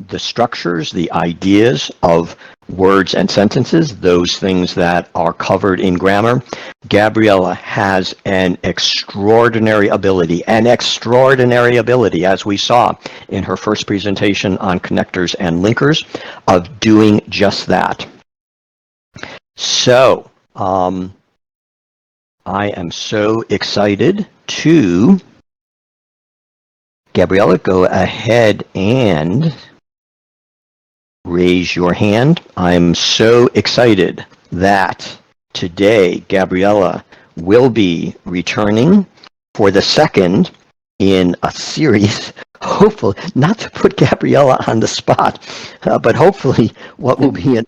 the structures, the ideas of words and sentences, those things that are covered in grammar. Gabriella has an extraordinary ability, as we saw in her first presentation on connectors and linkers, of doing just that. So, I am so excited to, Gabriella, go ahead and raise your hand. I'm so excited that today Gabriella will be returning for the second in a series, hopefully, not to put Gabriella on the spot, but hopefully what will be an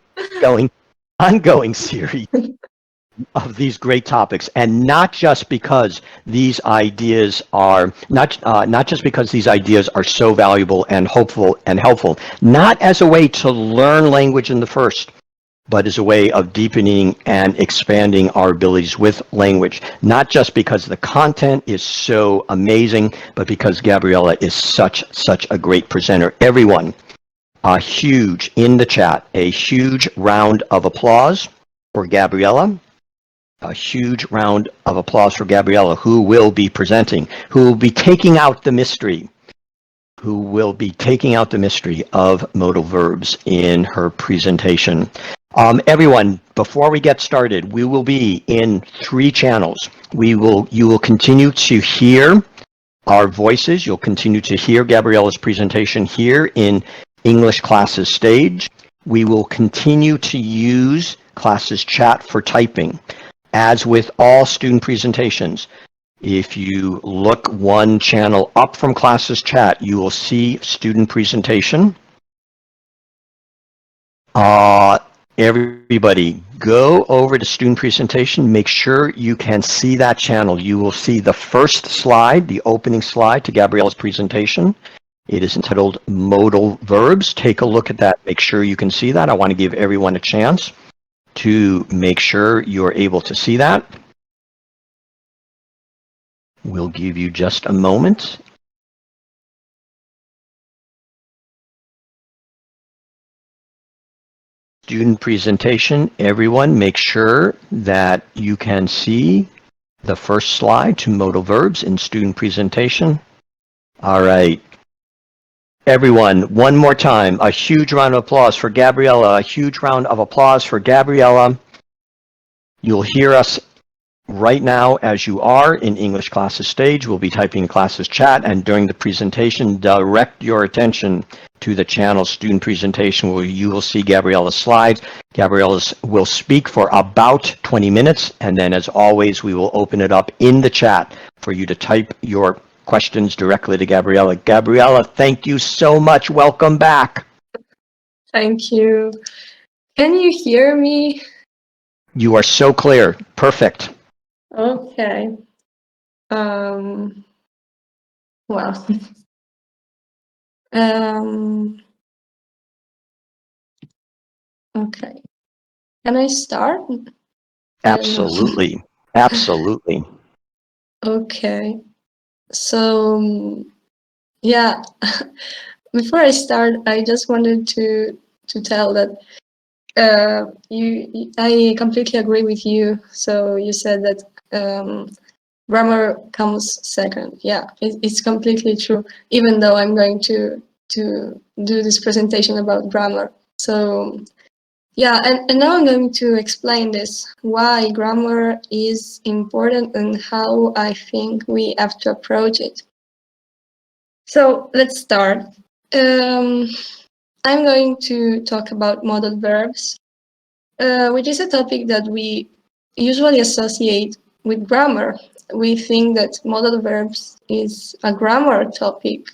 ongoing series of these great topics, and not just because these ideas are not just because these ideas are so valuable and hopeful and helpful, not as a way to learn language in the first, but as a way of deepening and expanding our abilities with language. Not just because the content is so amazing, but because Gabriella is such a great presenter. Everyone, a huge round of applause for Gabriella. A huge round of applause for Gabriella, who will be presenting, who will be taking out the mystery of modal verbs in her presentation. Everyone, before we get started, we will be in 3 channels. You will continue to hear our voices. You'll continue to hear Gabriella's presentation here in English Classes Stage. We will continue to use Classes Chat for typing. As with all student presentations, if you look one channel up from Classes Chat, you will see student presentation. Everybody, go over to student presentation. Make sure you can see that channel. You will see the first slide, the opening slide to Gabriella's presentation. It is entitled Modal Verbs. Take a look at that. Make sure you can see that. I want to give everyone a chance to make sure you're able to see that. We'll give you just a moment. Student presentation, everyone, make sure that you can see the first slide to modal verbs in student presentation. All right. Everyone, one more time, a huge round of applause for Gabriella. A huge round of applause for Gabriella. You'll hear us right now as you are in English Classes Stage. We'll be typing Classes Chat, and during the presentation, direct your attention to the channel Student Presentation, where you will see Gabriella's slides. Gabriella will speak for about 20 minutes, and then as always, we will open it up in the chat for you to type your questions directly to Gabriella. Gabriella, thank you so much. Welcome back. Thank you. Can you hear me? You are so clear. Perfect. Okay. Well. Okay. Can I start? Absolutely. Absolutely. Okay. So, yeah, before I start, I just wanted to tell that I completely agree with you. So you said that grammar comes second. Yeah, it's completely true. Even though I'm going to do this presentation about grammar. So yeah, and now I'm going to explain this, why grammar is important and how I think we have to approach it. So let's start. I'm going to talk about modal verbs, which is a topic that we usually associate with grammar. We think that modal verbs is a grammar topic,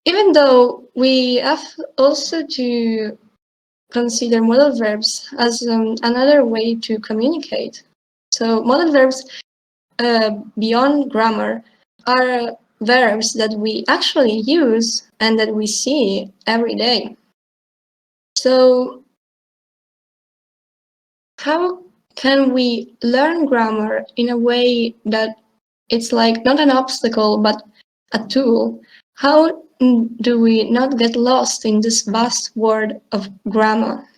even though we have also to consider modal verbs as another way to communicate. So modal verbs, beyond grammar, are verbs that we actually use and that we see every day. So how can we learn grammar in a way that it's like not an obstacle but a tool? How do we not get lost in this vast world of grammar?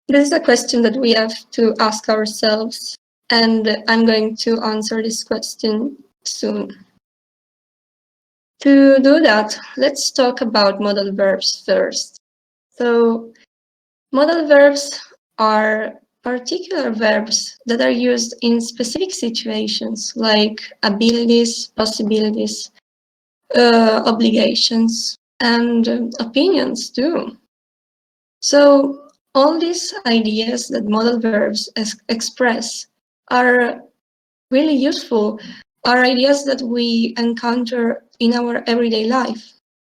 This is a question that we have to ask ourselves, and I'm going to answer this question soon. To do that, let's talk about modal verbs first. So, modal verbs are particular verbs that are used in specific situations like abilities, possibilities, obligations, and opinions too. So all these ideas that modal verbs express are really useful, are ideas that we encounter in our everyday life.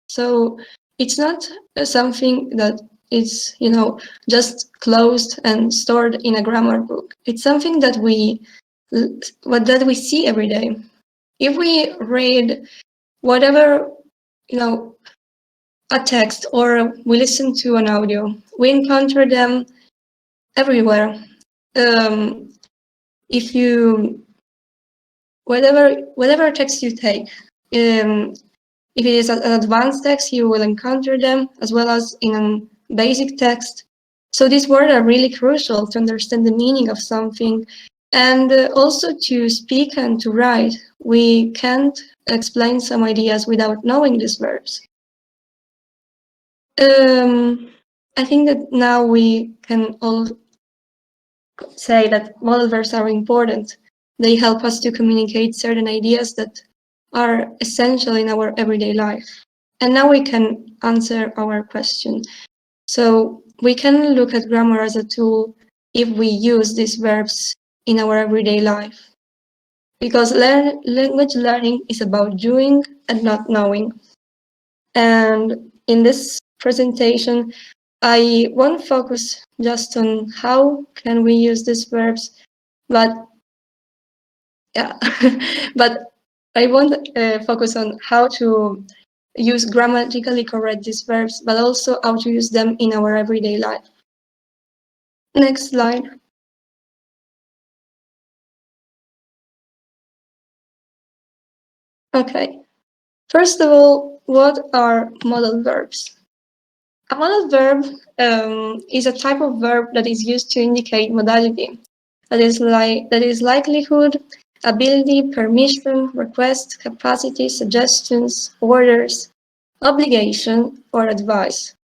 So it's not something that is, just closed and stored in a grammar book. It's something that we see every day. If we read whatever, a text or we listen to an audio, we encounter them everywhere. If you whatever text you take, if it is an advanced text, you will encounter them as well as in a basic text. So these words are really crucial to understand the meaning of something, and also to speak and to write. We can't explain some ideas without knowing these verbs. I think that now we can all say that modal verbs are important. They help us to communicate certain ideas that are essential in our everyday life. And now we can answer our question. So we can look at grammar as a tool if we use these verbs in our everyday life. Because language learning is about doing and not knowing. And in this presentation, I won't focus just on how can we use these verbs, but yeah, but I won't focus on how to use grammatically correct these verbs, but also how to use them in our everyday life. Next slide. Okay. First of all, what are modal verbs? A modal verb is a type of verb that is used to indicate modality. That is likelihood, ability, permission, request, capacity, suggestions, orders, obligation, or advice.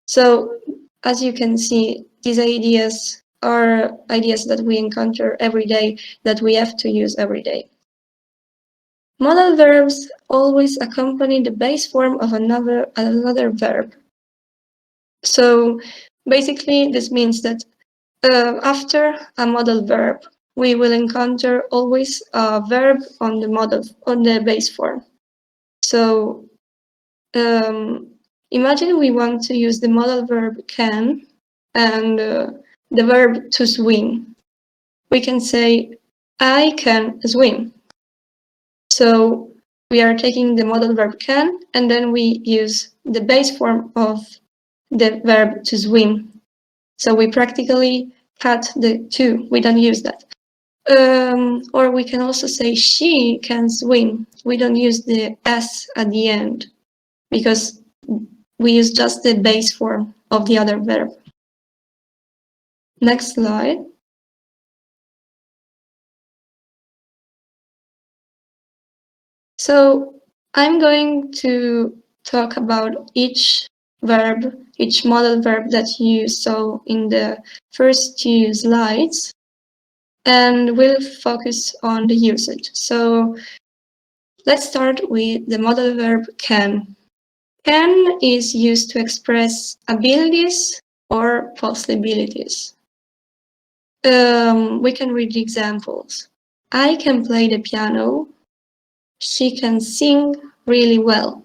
So, as you can see, these ideas are ideas that we encounter every day, that we have to use every day. Modal verbs always accompany the base form of another verb. So basically, this means that after a modal verb, we will encounter always a verb on the base form. So imagine we want to use the modal verb can and the verb to swim. We can say, I can swim. So we are taking the modal verb can, and then we use the base form of the verb to swim. So we practically cut the two. We don't use that. Or we can also say she can swim. We don't use the S at the end because we use just the base form of the other verb. Next slide. So I'm going to talk about each verb, each modal verb that you saw in the first two slides, and we'll focus on the usage. So let's start with the modal verb can. Can is used to express abilities or possibilities. We can read the examples. I can play the piano. She can sing really well.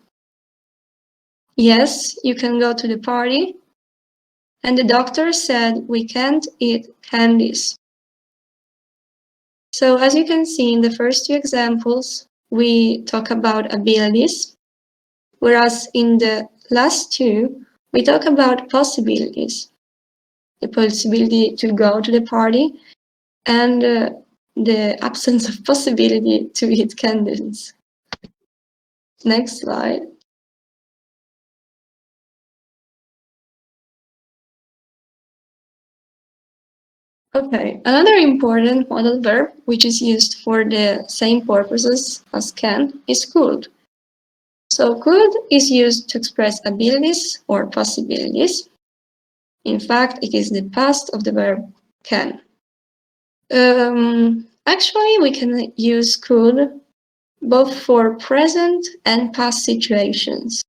Yes, you can go to the party. And the doctor said we can't eat candies. So as you can see in the first two examples, we talk about abilities, whereas in the last two, we talk about possibilities. The possibility to go to the party and the absence of possibility to eat candies. Next slide. Okay, another important modal verb which is used for the same purposes as can is could. So could is used to express abilities or possibilities. In fact, it is the past of the verb can. Actually, we can use could both for present and past situations.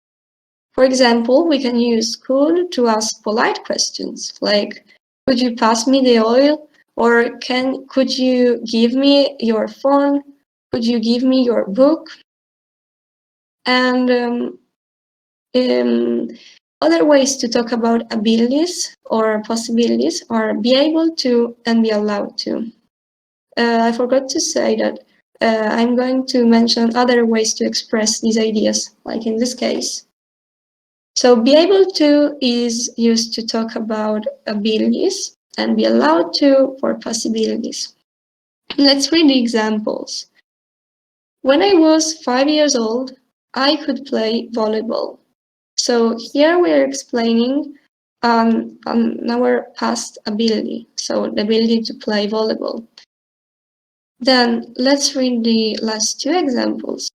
For example, we can use could to ask polite questions like, could you pass me the oil? Or could you give me your phone? Could you give me your book? And other ways to talk about abilities or possibilities are be able to and be allowed to. I forgot to say that I'm going to mention other ways to express these ideas, like in this case. So be able to is used to talk about abilities and be allowed to for possibilities. Let's read the examples. When I was 5 years old, I could play volleyball. So here we are explaining our past ability, so the ability to play volleyball. Then let's read the last two examples.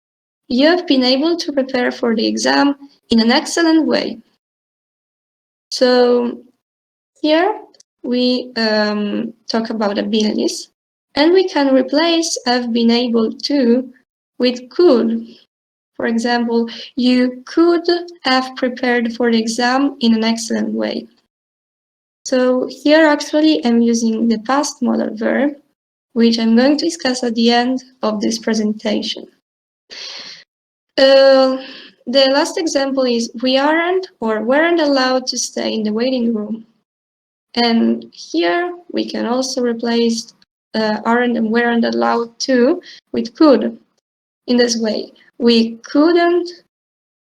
You have been able to prepare for the exam in an excellent way. So here we talk about abilities, and we can replace have been able to with could. For example, you could have prepared for the exam in an excellent way. So here actually I'm using the past modal verb, which I'm going to discuss at the end of this presentation. The last example is we aren't or weren't allowed to stay in the waiting room. And here we can also replace aren't and weren't allowed to with could. In this way, we couldn't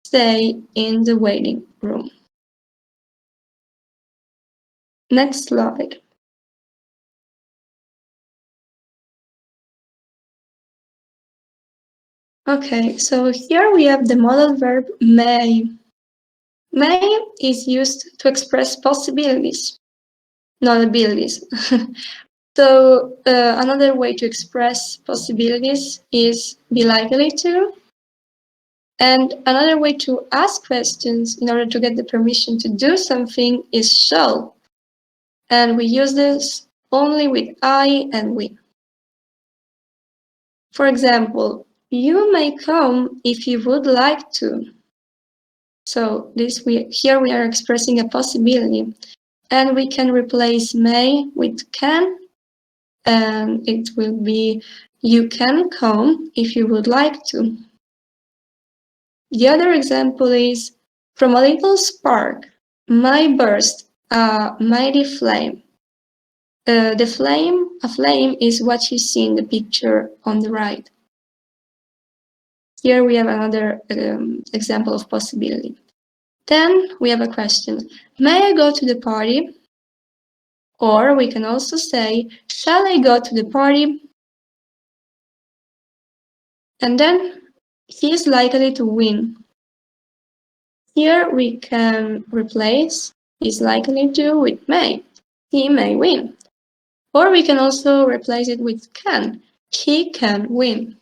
stay in the waiting room. Next slide. Okay, so here we have the modal verb may. May is used to express possibilities, not abilities. So another way to express possibilities is be likely to. And another way to ask questions in order to get the permission to do something is shall. And we use this only with I and we. For example, you may come if you would like to. So here we are expressing a possibility. And we can replace may with can. And it will be you can come if you would like to. The other example is from a little spark might burst a mighty flame. A flame is what you see in the picture on the right. Here we have another example of possibility. Then we have a question. May I go to the party? Or we can also say, shall I go to the party? And then he is likely to win. Here we can replace is likely to with may. He may win. Or we can also replace it with can. He can win.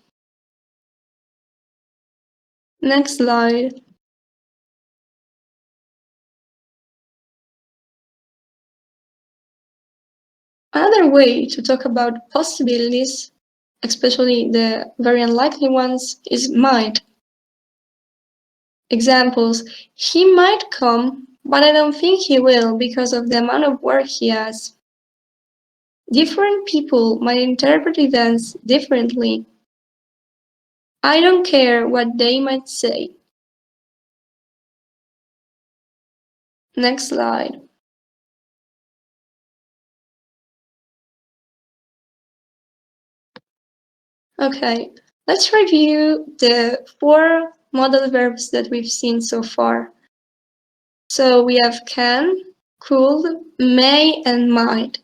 Next slide. Another way to talk about possibilities, especially the very unlikely ones, is might. Examples, he might come, but I don't think he will because of the amount of work he has. Different people might interpret events differently. I don't care what they might say. Next slide. Okay, let's review the 4 modal verbs that we've seen so far. So we have can, could, may, and might.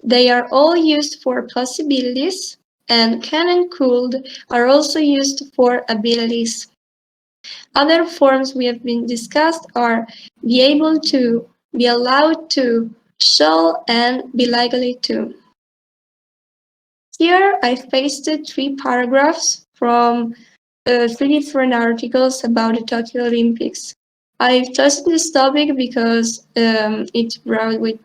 They are all used for possibilities, and can and could are also used for abilities. Other forms we have been discussed are be able to, be allowed to, shall, and be likely to. Here I've pasted 3 paragraphs from 3 different articles about the Tokyo Olympics. I've chosen this topic because it brought with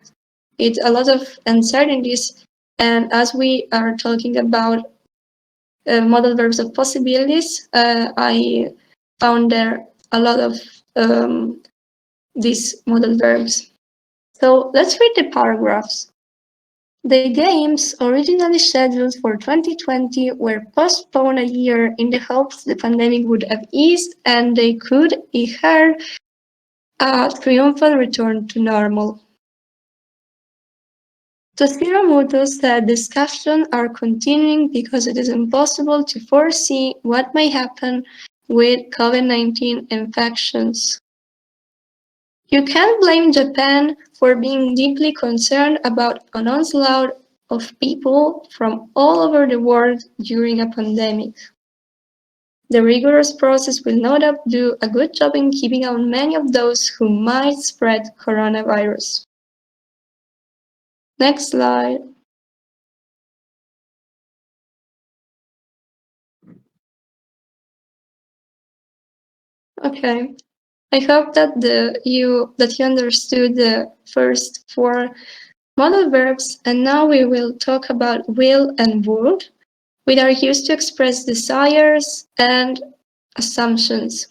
it a lot of uncertainties, and as we are talking about modal verbs of possibilities, I found there a lot of these modal verbs. So let's read the paragraphs. The games, originally scheduled for 2020, were postponed a year in the hopes the pandemic would have eased and they could heard a triumphal return to normal. Toshiro Muto said discussions are continuing because it is impossible to foresee what may happen with COVID-19 infections. You can't blame Japan for being deeply concerned about an onslaught of people from all over the world during a pandemic. The rigorous process will no doubt do a good job in keeping out many of those who might spread coronavirus. Next slide. Okay. I hope that you understood the first 4 modal verbs, and now we will talk about will and would, which are used to express desires and assumptions.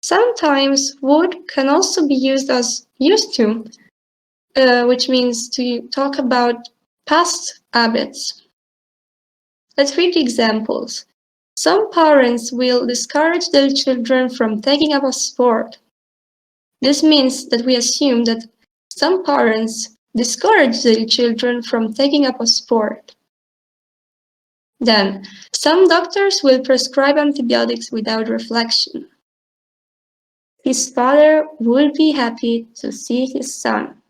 Sometimes would can also be used as used to, which means to talk about past habits. Let's read the examples. Some parents will discourage their children from taking up a sport. This means that we assume that some parents discourage their children from taking up a sport. Then, some doctors will prescribe antibiotics without reflection. His father would be happy to see his son.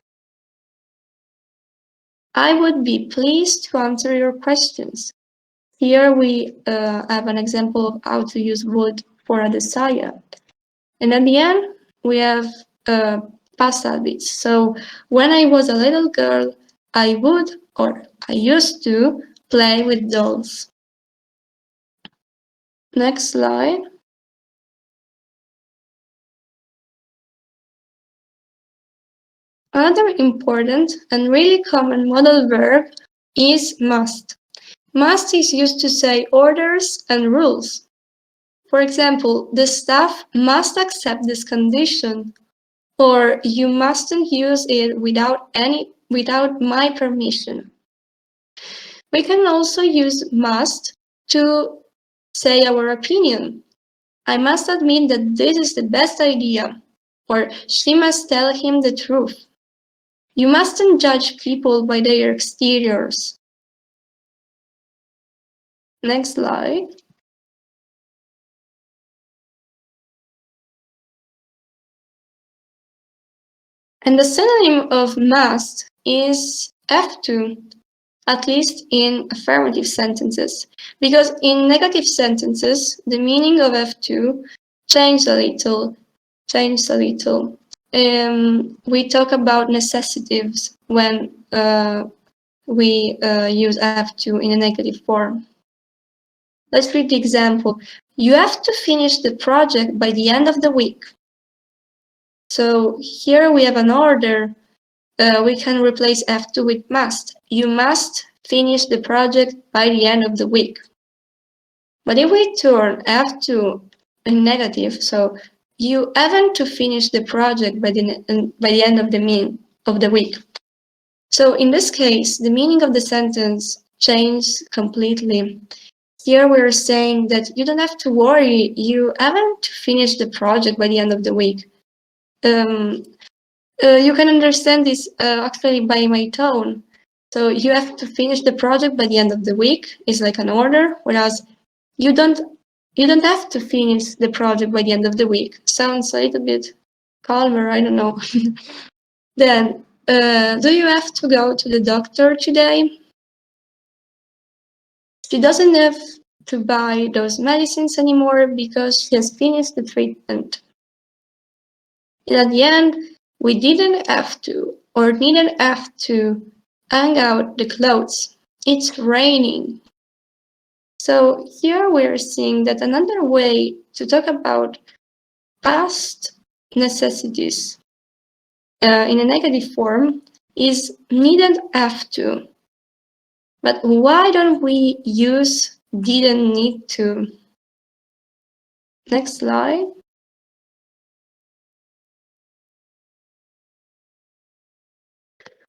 I would be pleased to answer your questions. Here we have an example of how to use would for a desire. And at the end, we have past habits. So when I was a little girl, I would, or I used to, play with dolls. Next slide. Another important and really common modal verb is must. Must is used to say orders and rules. For example, the staff must accept this condition, or you mustn't use it without my permission. We can also use must to say our opinion. I must admit that this is the best idea, or she must tell him the truth. You mustn't judge people by their exteriors. Next slide. And the synonym of must is have to, at least in affirmative sentences, because in negative sentences, the meaning of have to changes a little. We talk about necessitives when we use have to in a negative form. Let's read the example. You have to finish the project by the end of the week. So here we have an order. We can replace have to with must. You must finish the project by the end of the week. But if we turn have to in negative, so you haven't to finish the project by the end of the week. So in this case, the meaning of the sentence changed completely. Here we're saying that you don't have to worry, you haven't finished the project by the end of the week. You can understand this actually by my tone. So you have to finish the project by the end of the week is like an order, whereas you don't have to finish the project by the end of the week. Sounds a little bit calmer, I don't know. Then, do you have to go to the doctor today? She doesn't have to buy those medicines anymore because he has finished the treatment. And at the end, we didn't have to or didn't have to hang out the clothes. It's raining. So here we're seeing that another way to talk about past necessities in a negative form is needn't have to. But why don't we use didn't need to? Next slide.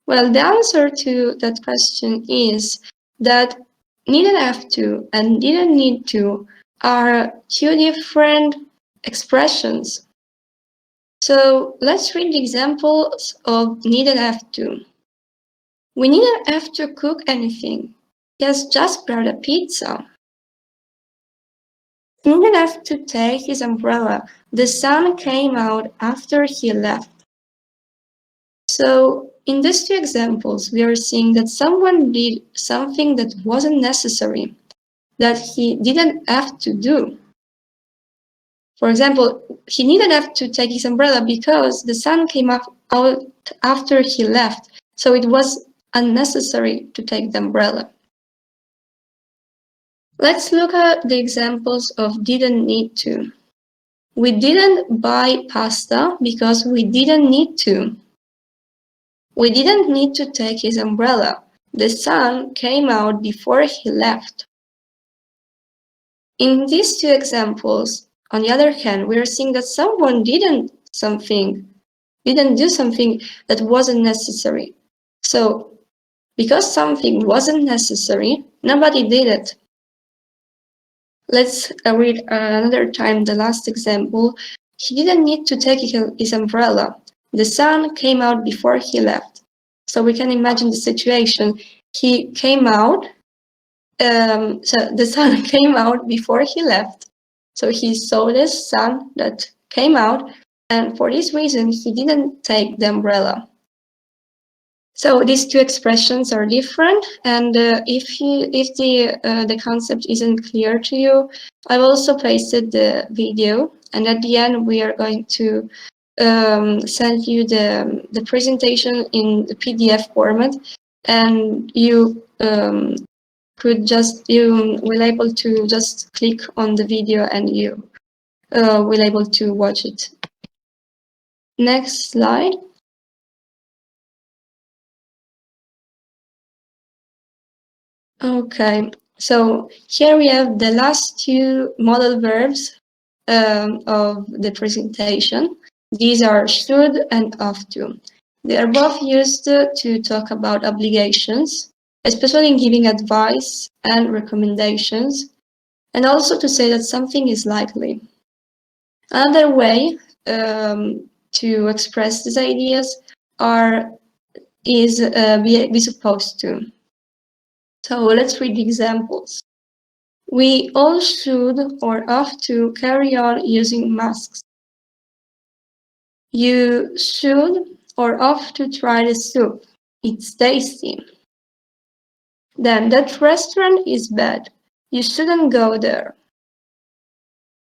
Well, the answer to that question is that needn't have to and didn't need to are two different expressions. So let's read the examples of needn't have to. We didn't have to cook anything. He has just brought a pizza. He didn't have to take his umbrella. The sun came out after he left. So in these two examples, we are seeing that someone did something that wasn't necessary, that he didn't have to do. For example, he didn't have to take his umbrella because the sun came out after he left, so it was unnecessary to take the umbrella. Let's look at the examples of didn't need to. We didn't buy pasta because we didn't need to. We didn't need to take his umbrella. The sun came out before he left. In these two examples, on the other hand, we are seeing that someone didn't do something that wasn't necessary. So, because something wasn't necessary, nobody did it. Let's read another time the last example. He didn't need to take his umbrella. The sun came out before he left. So we can imagine the situation. He came out, so the sun came out before he left. So he saw the sun that came out, and for this reason, he didn't take the umbrella. So these two expressions are different, and if the concept isn't clear to you, I've also pasted the video, and at the end we are going to send you the presentation in the PDF format, and you will able to just click on the video and you will able to watch it. Next slide. Okay, so here we have the last two modal verbs of the presentation. These are should and ought to. They are both used to talk about obligations, especially in giving advice and recommendations, and also to say that something is likely. Another way to express these ideas is be supposed to. So let's read the examples. We all should or ought to carry on using masks. You should or ought to try the soup. It's tasty. Then that restaurant is bad. You shouldn't go there.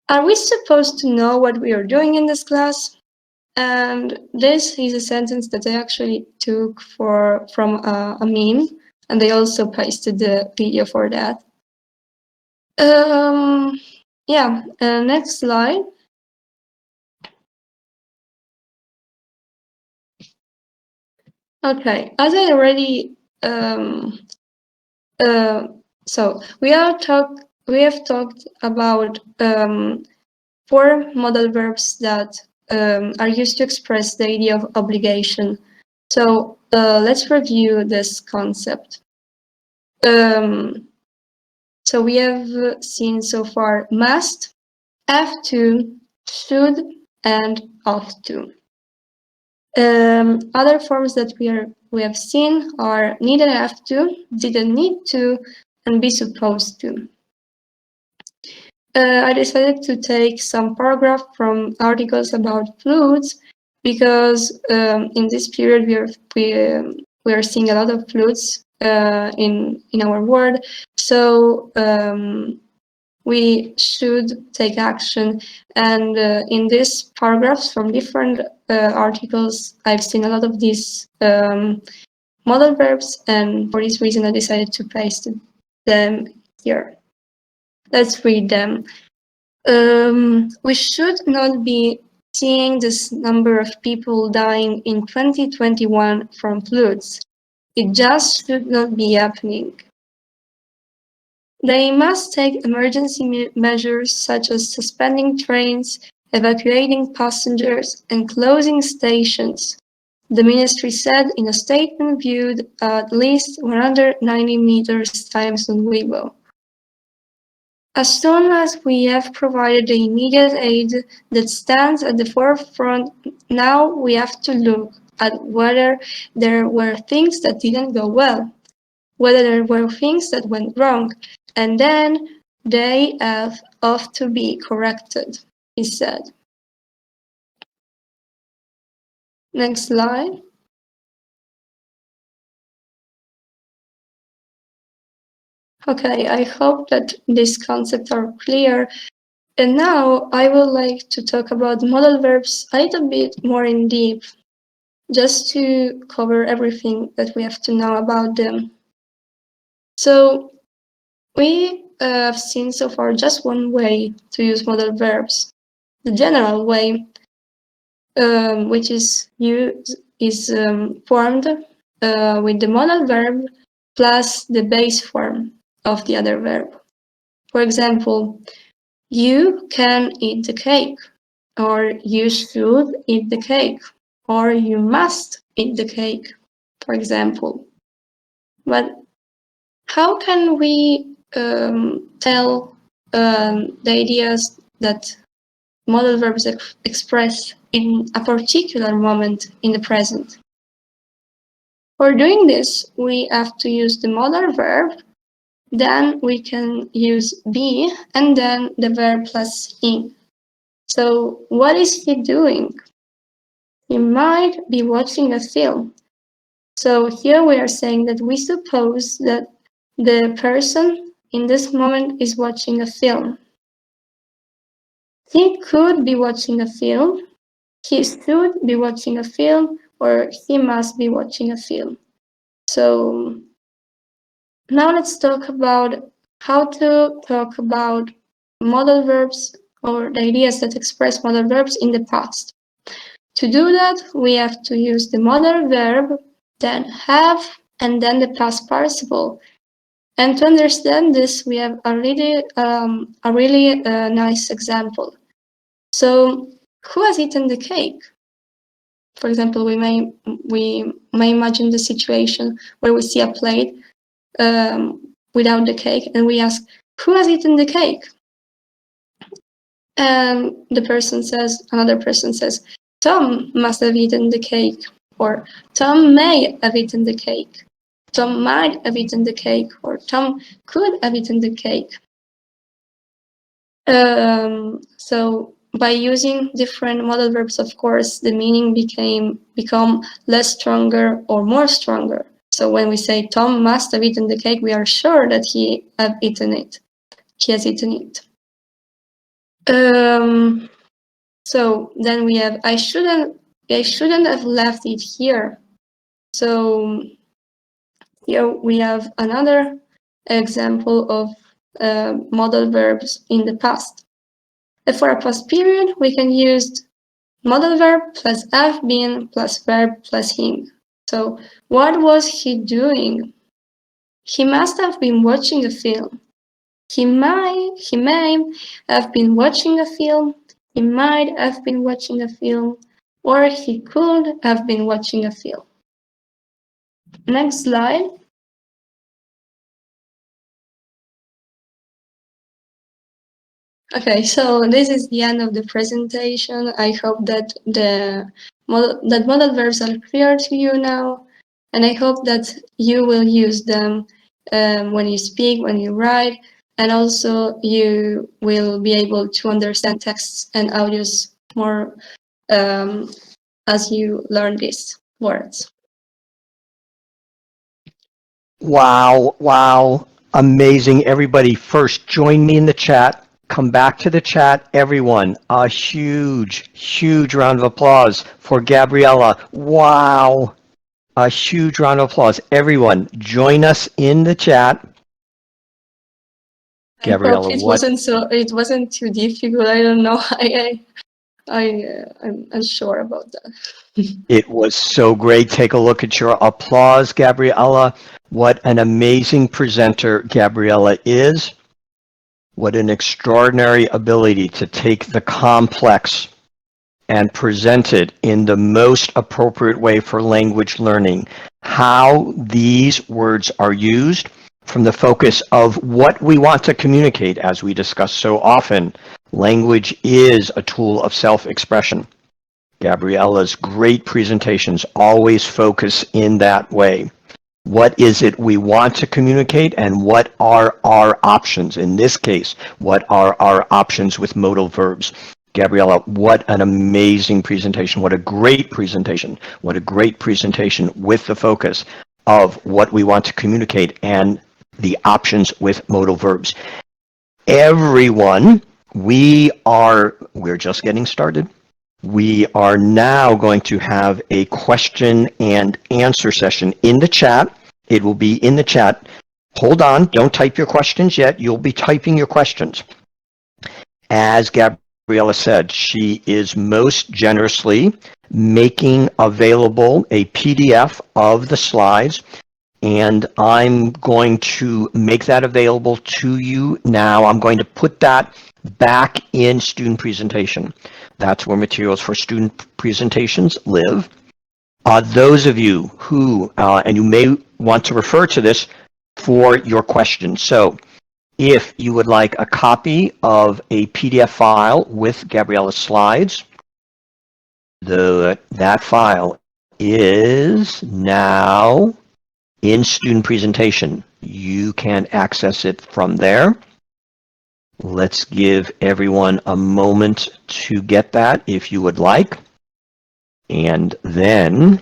Are we supposed to know what we are doing in this class? And this is a sentence that I actually took from a meme, and they also pasted the video for that. Yeah, next slide. Okay, as I already so we have talked about 4 modal verbs that are used to express the idea of obligation. So let's review this concept. So we have seen so far must, have to, should, and ought to. Other forms that we have seen are need and have to, didn't need to, and be supposed to. I decided to take some paragraph from articles about floods because in this period we are seeing a lot of floods in our world. So we should take action. And in these paragraphs from different articles, I've seen a lot of these modal verbs, and for this reason I decided to paste them here. Let's read them. We should not be seeing this number of people dying in 2021 from floods. It just should not be happening. They must take emergency measures such as suspending trains, evacuating passengers, and closing stations, the ministry said in a statement viewed at least 190 meters times on Weibo. As soon as we have provided the immediate aid that stands at the forefront, now we have to look at whether there were things that didn't go well, whether there were things that went wrong, and then they have to be corrected, he said. Next slide. Okay, I hope that these concepts are clear. And now I would like to talk about modal verbs a little bit more in depth, just to cover everything that we have to know about them. So we have seen so far just one way to use modal verbs, the general way, which is formed with the modal verb plus the base form of the other verb. For example, you can eat the cake, or you should eat the cake, or you must eat the cake, for example. But how can we tell the ideas that modal verbs express in a particular moment in the present? For doing this, we have to use the modal verb, then we can use be, and then the verb plus he. So what is he doing? He might be watching a film. So here we are saying that we suppose that the person in this moment is watching a film. He could be watching a film, he should be watching a film, or he must be watching a film. So now let's talk about how to talk about modal verbs or the ideas that express modal verbs in the past. To do that, we have to use the modal verb, then have, and then the past participle. And to understand this, we have a really nice example. So, who has eaten the cake? For example, we may imagine the situation where we see a plate without the cake, and we ask, "Who has eaten the cake?" And another person says, Tom must have eaten the cake, or Tom may have eaten the cake. Tom might have eaten the cake, or Tom could have eaten the cake. So by using different modal verbs, of course, the meaning become less stronger or more stronger. So when we say Tom must have eaten the cake, we are sure that he has eaten it. So then we have I shouldn't have left it here. So here we have another example of modal verbs in the past. And for a past period, we can use modal verb plus have been plus verb plus him. So what was he doing? He must have been watching a film. He may have been watching a film. He might have been watching a film, or he could have been watching a film. Next slide. Okay, so this is the end of the presentation. I hope that modal verbs are clear to you now, and I hope that you will use them when you speak, when you write, and also you will be able to understand texts and audios more as you learn these words. Wow, wow. Amazing. Everybody, first, join me in the chat. Come back to the chat, everyone. A huge, huge round of applause for Gabriella. Wow. A huge round of applause. Everyone, join us in the chat. I hope Gabriella, what? it wasn't too difficult. I don't know. I'm unsure about that. It was so great. Take a look at your applause, Gabriella. What an amazing presenter Gabriella is. What an extraordinary ability to take the complex and present it in the most appropriate way for language learning. How these words are used from the focus of what we want to communicate, as we discuss so often. Language is a tool of self-expression. Gabriella's great presentations always focus in that way. What is it we want to communicate, and what are our options? In this case, what are our options with modal verbs? Gabriella, what an amazing presentation. What a great presentation. What a great presentation with the focus of what we want to communicate and the options with modal verbs. Everyone, we're just getting started. We are now going to have a question and answer session in the chat. It will be in the chat. Hold on, don't type your questions yet. You'll be typing your questions. As Gabriella said, she is most generously making available a PDF of the slides, and I'm going to make that available to you now. I'm going to put that back in student presentation. That's where materials for student presentations live. Those of you who, and you may want to refer to this for your questions. So if you would like a copy of a PDF file with Gabriella's slides, that file is now in student presentation. You can access it from there. Let's give everyone a moment to get that if you would like. And then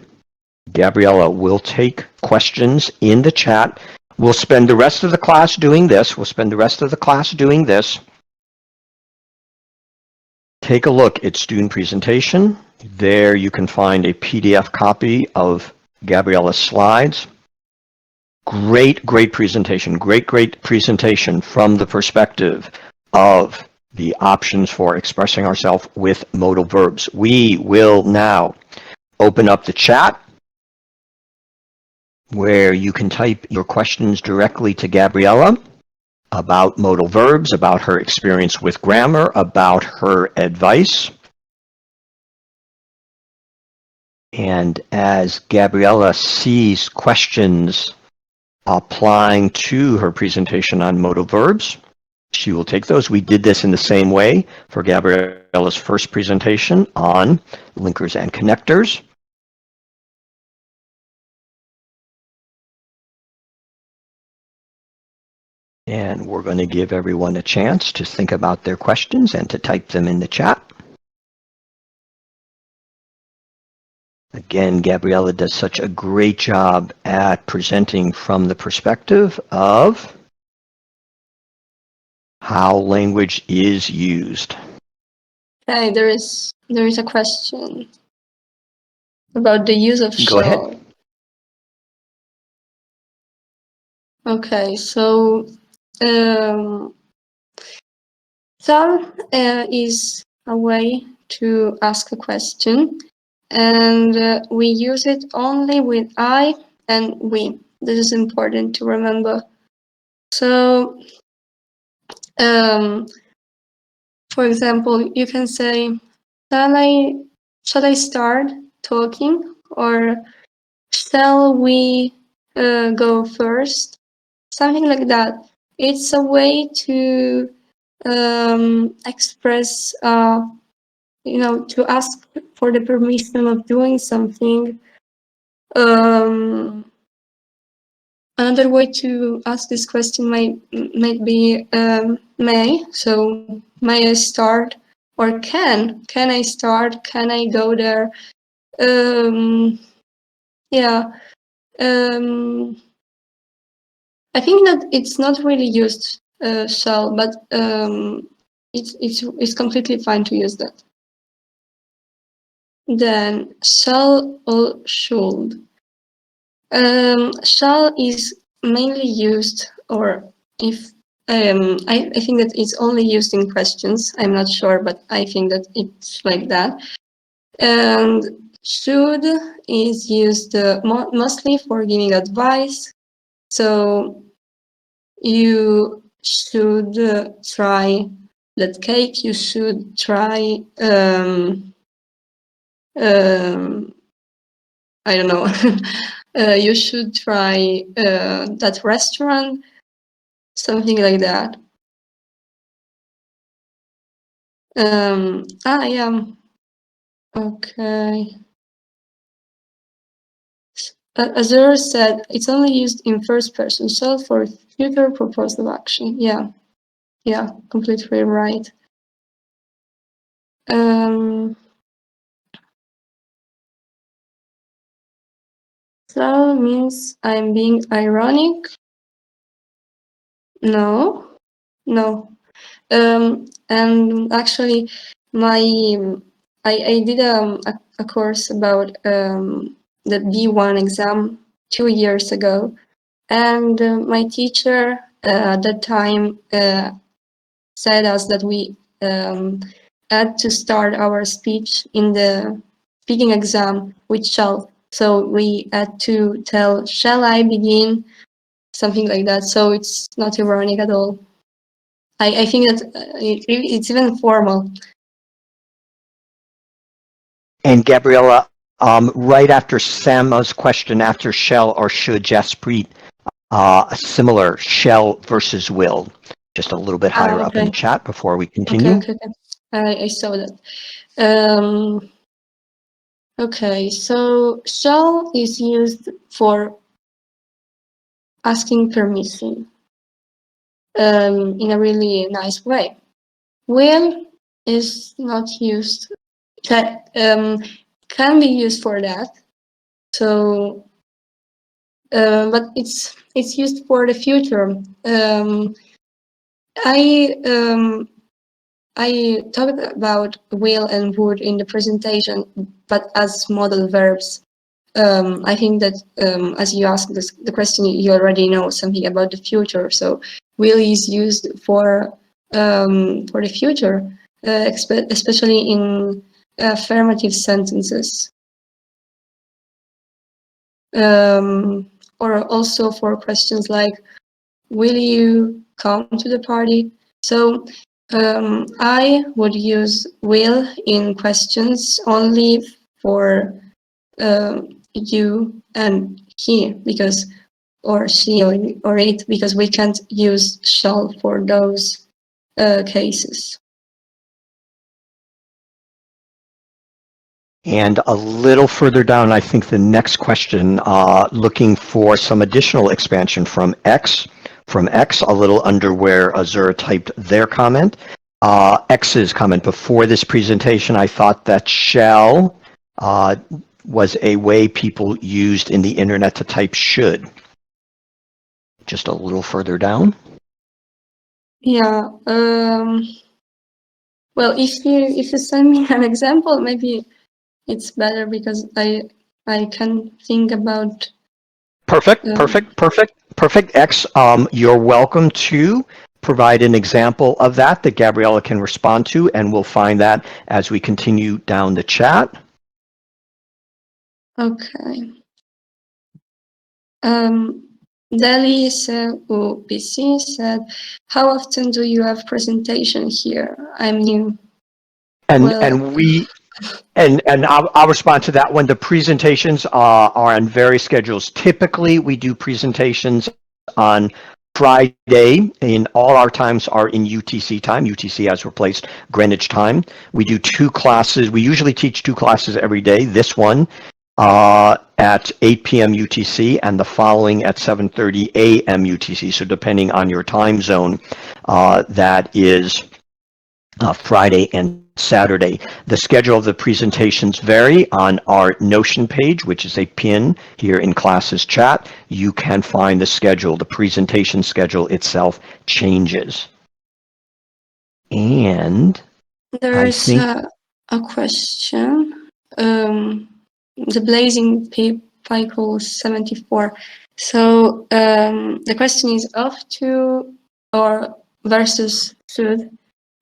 Gabriella will take questions in the chat. We'll spend the rest of the class doing this. Take a look at student presentation. There you can find a PDF copy of Gabriella's slides. Great presentation. Great presentation from the perspective of the options for expressing ourselves with modal verbs. We will now open up the chat where you can type your questions directly to Gabriella about modal verbs, about her experience with grammar, about her advice. And as Gabriella sees questions applying to her presentation on modal verbs, she will take those. We did this in the same way for Gabriella's first presentation on linkers and connectors. And we're going to give everyone a chance to think about their questions and to type them in the chat. Again, Gabriella does such a great job at presenting from the perspective of how language is used. Okay, there is a question about the use of Go shall. ahead. Okay, so shall is a way to ask a question, and we use it only with I and we. This is important to remember. So, for example, you can say, shall I start talking, or shall we go first? Something like that. It's a way to express, to ask for the permission of doing something. Another way to ask this question might be may. So may I start, or can I start? Can I go there? Yeah. I think that it's not really used shall, but it's completely fine to use that. Then shall or should. Shall is mainly used, or if I think that it's only used in questions. I'm not sure, but I think that it's like that. And should is used mostly for giving advice. So you should try that cake. You should try. I don't know. You should try that restaurant, something like that. Yeah. Okay. Azure said it's only used in first person, so for future proposal action. Yeah. Yeah, completely right. So means I'm being ironic? No, no. And actually, I did a course about the B1 exam 2 years ago, and my teacher at that time said us that we had to start our speech in the speaking exam with shall. So we had to tell, shall I begin? Something like that. So it's not ironic at all. I think that it's even formal. And Gabriella, right after Sam's question, after shall or should, Jaspreet, a similar shall versus will, just a little bit higher up in the chat before we continue. Okay. I saw that. Okay, so shall is used for asking permission in a really nice way. Will is not used, can be used for that. So, but it's used for the future. I talked about will and would in the presentation, but as modal verbs. I think that as you asked the question, you already know something about the future. So will is used for the future, especially in affirmative sentences, or also for questions like, "Will you come to the party?" So I would use will in questions only for you and he, because, or she, or it, because we can't use shall for those cases. And a little further down, I think the next question, looking for some additional expansion from X. From X, a little under where Azure typed their comment. X's comment, before this presentation, I thought that shall was a way people used in the internet to type should. Just a little further down. Yeah. Well, if you send me an example, maybe it's better, because I can think about. Perfect. X, you're welcome to provide an example of that Gabriella can respond to, and we'll find that as we continue down the chat. Okay. Delhi PC said, how often do you have presentation here? I'm new. And I'll respond to that one. The presentations are on various schedules. Typically, we do presentations on Friday, and all our times are in UTC time. UTC has replaced Greenwich time. We do 2 classes. We usually teach 2 classes every day. This one at 8 p.m. UTC, and the following at 7:30 a.m. UTC. So depending on your time zone, that is Friday and Saturday. The schedule of the presentations vary on our Notion page, which is a pin here in classes chat. You can find the schedule. The presentation schedule itself changes. And I There's think a question. The Blazing Pickle 74. So the question is off to or versus should.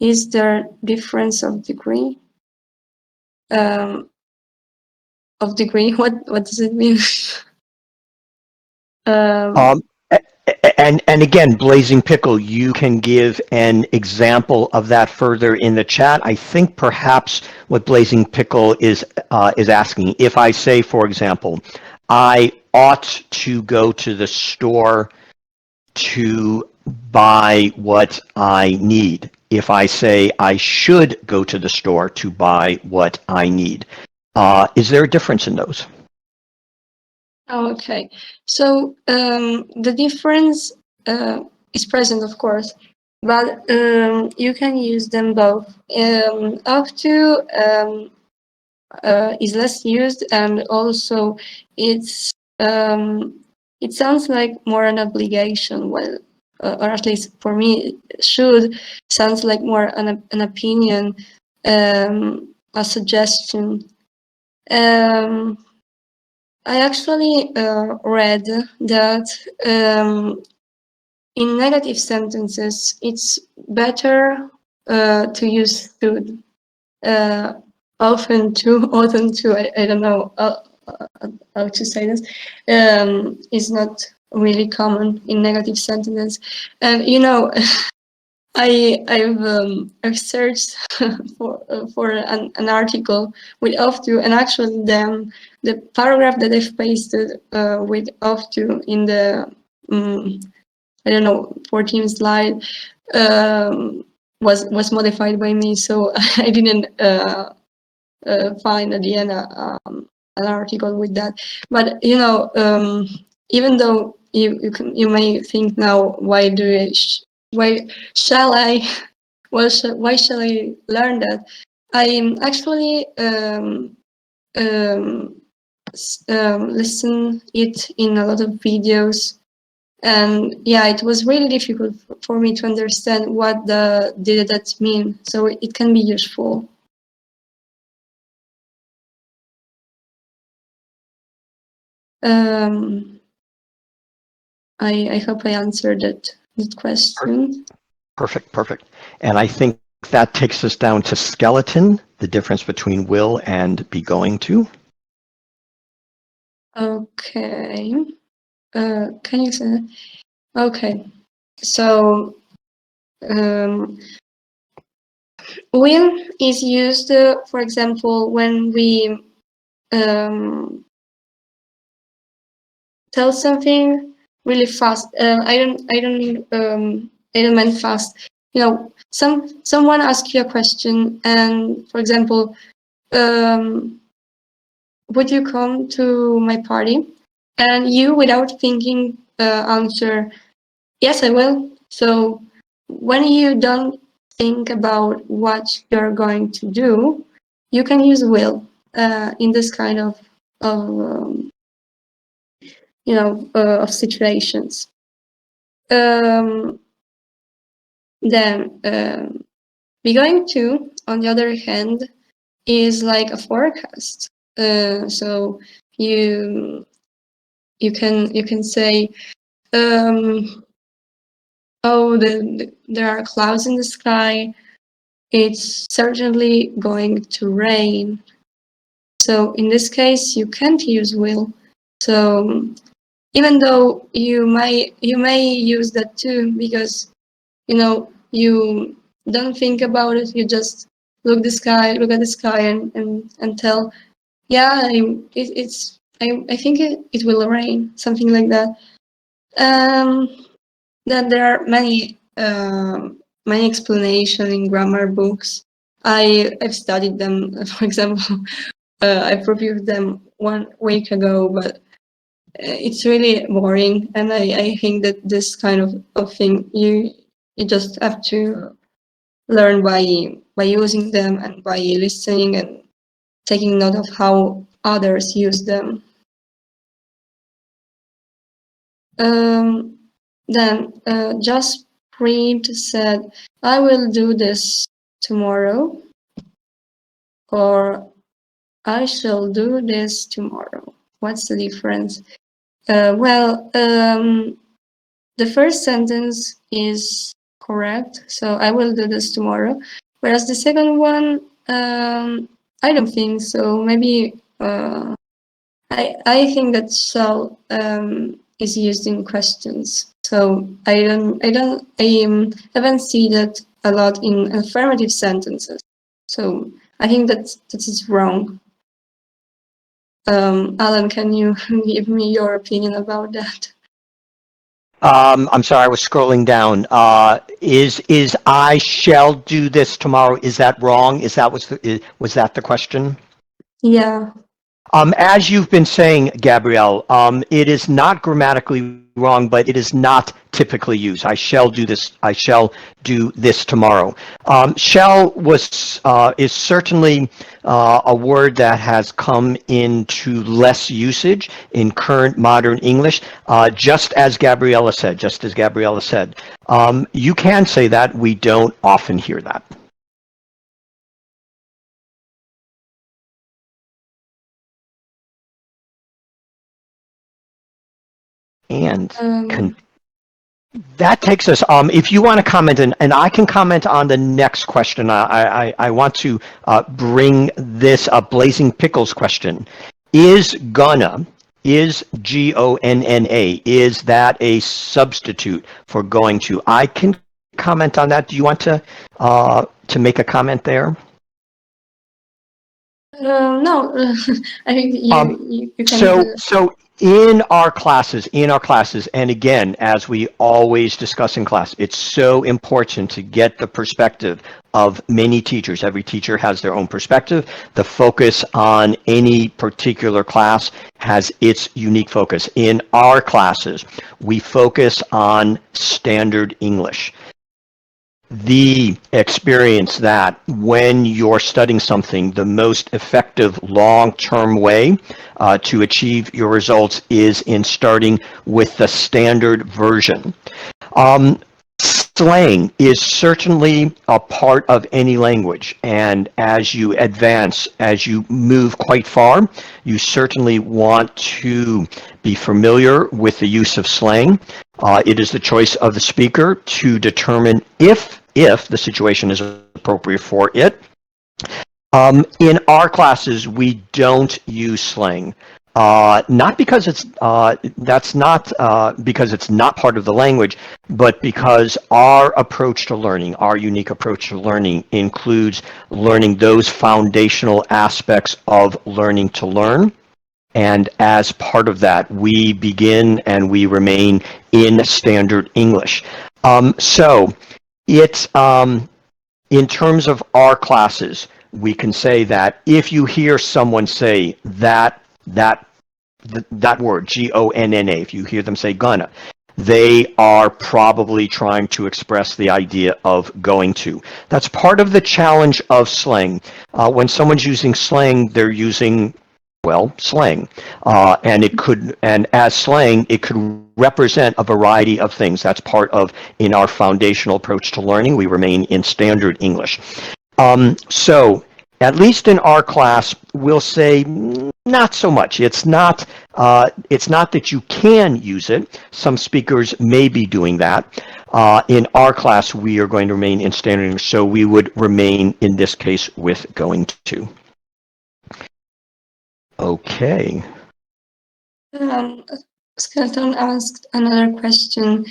Is there difference of degree? Of degree? What does it mean? Um, and again, Blazing Pickle, you can give an example of that further in the chat. I think perhaps what Blazing Pickle is asking, if I say, for example, I ought to go to the store to buy what I need. If I say I should go to the store to buy what I need, is there a difference in those? Okay, so the difference is present, of course, but you can use them both. Up to is less used, and also it's it sounds like more an obligation. Well, or at least for me, should sounds like more an opinion, a suggestion. I actually read that in negative sentences, it's better to use should. Often to, I don't know how to say this, is not really common in negative sentences. And you know, I've searched for an article with off to, and actually the paragraph that I've pasted with off to in the I don't know 14 slide was modified by me, so I didn't find at the end an article with that. But you know, even though you may think now, why shall I why shall I learn that? I actually listen it in a lot of videos, and yeah, it was really difficult for me to understand what did that mean. So it can be useful. I hope I answered that question. Perfect. And I think that takes us down to skeleton, the difference between will and be going to. Okay. Can you say that? Okay. So will is used, for example, when we tell something really fast. I don't mean fast. You know, someone asks you a question, and for example, would you come to my party? And you, without thinking, answer, yes, I will. So when you don't think about what you're going to do, you can use will in this kind of of situations. Then be going to, on the other hand, is like a forecast. So you can say, oh, there are clouds in the sky. It's certainly going to rain. So in this case, you can't use will. So even though you may use that too, because you don't think about it. You just look at the sky, and tell, yeah, I think it will rain, something like that. Then there are many explanations in grammar books. I've studied them. For example, I've reviewed them 1 week ago, but it's really boring, and I think that this kind of thing you just have to learn by using them and by listening and taking note of how others use them. Then just Print said, "I will do this tomorrow," or "I shall do this tomorrow." What's the difference? Well, the first sentence is correct, so I will do this tomorrow. Whereas the second one, I don't think so. Maybe I think that shall is used in questions. So I haven't seen that a lot in affirmative sentences. So I think that is wrong. Alan, can you give me your opinion about that? I'm sorry, I was scrolling down. Is I shall do this tomorrow? Is that wrong? Was that the question? Yeah. As you've been saying, Gabrielle, it is not grammatically wrong, but it is not typically used. I shall do this. I shall do this tomorrow. Shall is certainly a word that has come into less usage in current modern English. Just as Gabriella said. You can say that. We don't often hear that. And that takes us, if you want to comment, and I can comment on the next question. I want to bring this up, Blazing Pickles question. Is gonna, is Gonna, is that a substitute for going to? I can comment on that. Do you want to make a comment there? No, I think you can do. So in our classes, and again, as we always discuss in class, it's so important to get the perspective of many teachers. Every teacher has their own perspective. The focus on any particular class has its unique focus. In our classes, we focus on standard English. The experience that when you're studying something, the most effective long-term way to achieve your results is in starting with the standard version. Slang is certainly a part of any language, and as you advance, as you move quite far, you certainly want to be familiar with the use of slang. It is the choice of the speaker to determine if the situation is appropriate for it. In our classes, we don't use slang. Not because it's that's not because it's not part of the language, but because our approach to learning, our unique approach to learning, includes learning those foundational aspects of learning to learn. And as part of that, we begin and we remain in standard English. So it's in terms of our classes, we can say that if you hear someone say that word, Gonna, if you hear them say gonna, they are probably trying to express the idea of going to. That's part of the challenge of slang. When someone's using slang, they're using, well, slang. And as slang, it could represent a variety of things. That's part of, in our foundational approach to learning, we remain in standard English. So at least in our class, we'll say not so much. It's not that you can use it. Some speakers may be doing that. In our class, we are going to remain in standard English, so we would remain in this case with going to. Okay. Skeleton asked another question,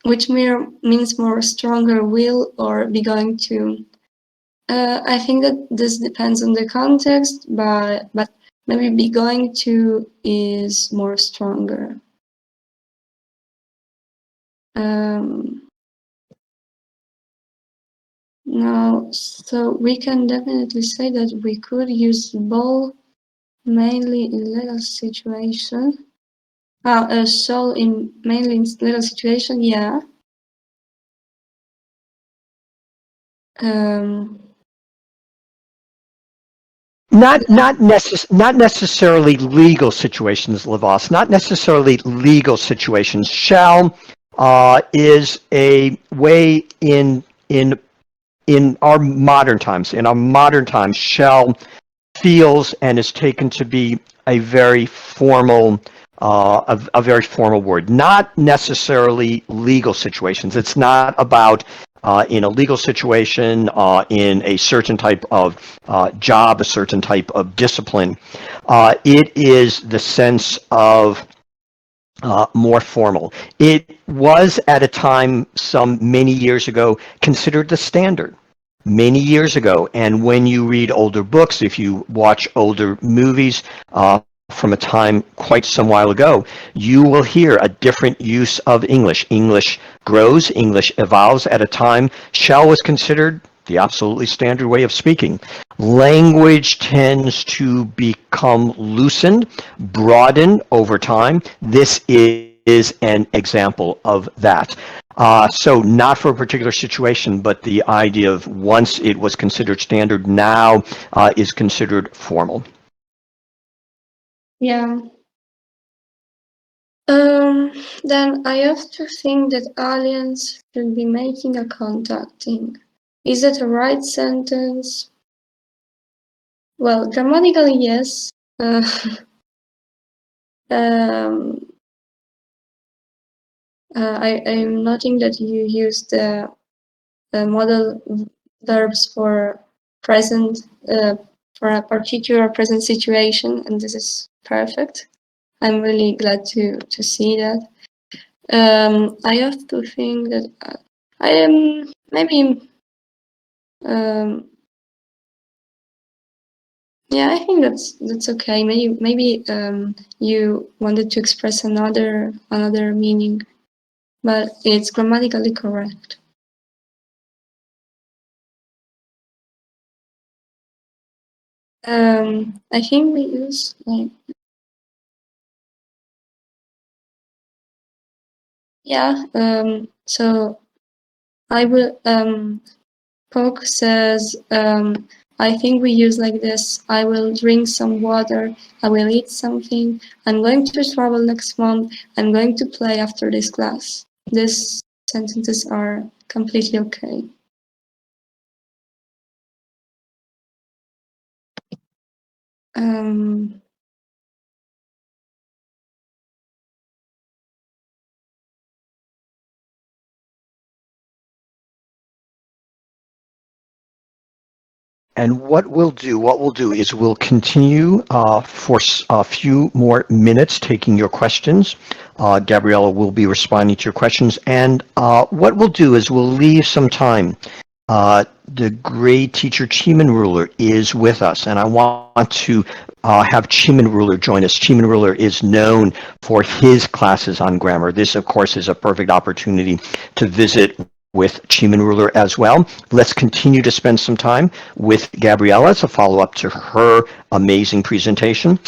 which means more stronger will or be going to. I think that this depends on the context, but maybe be going to is more stronger. No, so we can definitely say that we could use ball mainly in little situation. Shall in mainly in little situation, yeah. Not necessarily legal situations, Lavos. Not necessarily legal situations. Shall is a way in our modern times. In our modern times, shall feels and is taken to be a very formal a very formal word, not necessarily legal situations. It's not about in a legal situation, in a certain type of job, a certain type of discipline. It is the sense of more formal. It was at a time some many years ago considered the standard. Many years ago, and when you read older books, if you watch older movies from a time quite some while ago, you will hear a different use of English. English grows, English evolves. At a time, shall was considered the absolutely standard way of speaking. Language tends to become loosened, broadened over time. This is an example of that. So not for a particular situation, but the idea of once it was considered standard, now is considered formal. Yeah. Then I have to think that aliens should be making a contacting. Is that a right sentence? Well, grammatically, yes. Um, I'm noting that you use the modal verbs for present, for a particular present situation, and this is perfect. I'm really glad to see that. I have to think that I am maybe. Yeah, I think that's okay. Maybe you wanted to express another meaning, but it's grammatically correct. I think we use like yeah. So I will Poke says I think we use like this. I will drink some water. I will eat something. I'm going to travel next month. I'm going to play after this class. These sentences are completely okay. Um, And what we'll do is we'll continue for a few more minutes taking your questions. Gabriella will be responding to your questions. And what we'll do is we'll leave some time. The grade teacher Chiman Ruler is with us, and I want to have Chiman Ruler join us. Chiman Ruler is known for his classes on grammar. This, of course, is a perfect opportunity to visit with Chiman Ruler as well. Let's continue to spend some time with Gabriella as a follow-up to her amazing presentation.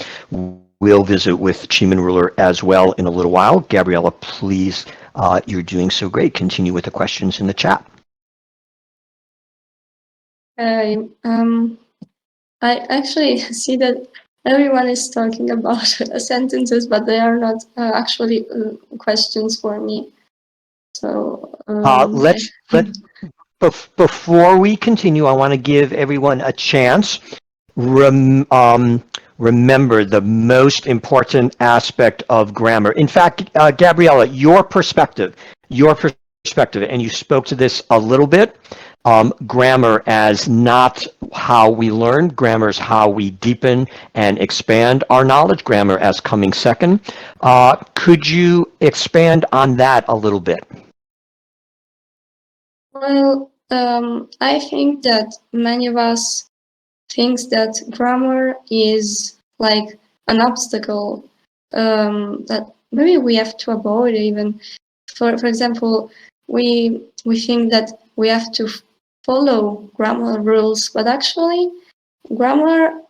We'll visit with Chiman Ruler as well in a little while. Gabriella, please, you're doing so great. Continue with the questions in the chat. I actually see that everyone is talking about sentences, but they are not actually questions for me. So before we continue, I want to give everyone a chance. Remember the most important aspect of grammar. In fact, Gabriella, your perspective, and you spoke to this a little bit. Grammar as not how we learn. Grammar is how we deepen and expand our knowledge. Grammar as coming second. Could you expand on that a little bit? Well, I think that many of us thinks that grammar is like an obstacle that maybe we have to avoid even. For example, we think that we have to follow grammar rules, but actually grammar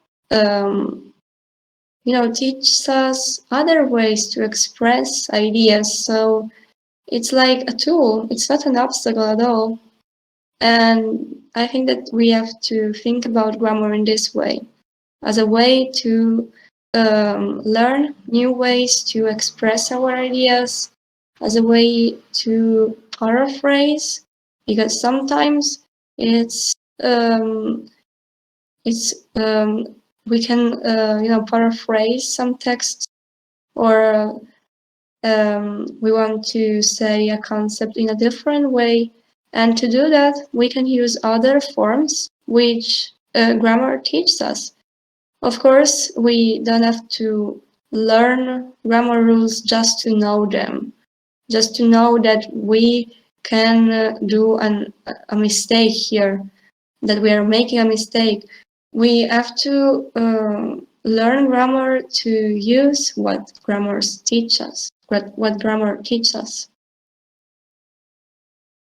teaches us other ways to express ideas. So it's like a tool. It's not an obstacle at all. And I think that we have to think about grammar in this way, as a way to learn new ways to express our ideas, as a way to paraphrase, because sometimes it's we can paraphrase some texts, or we want to say a concept in a different way, and to do that we can use other forms which grammar teaches us. Of course, we don't have to learn grammar rules just to know them, just to know that we can do a mistake here, that we are making a mistake. We have to learn grammar to use what grammars teach us, what grammar teaches us.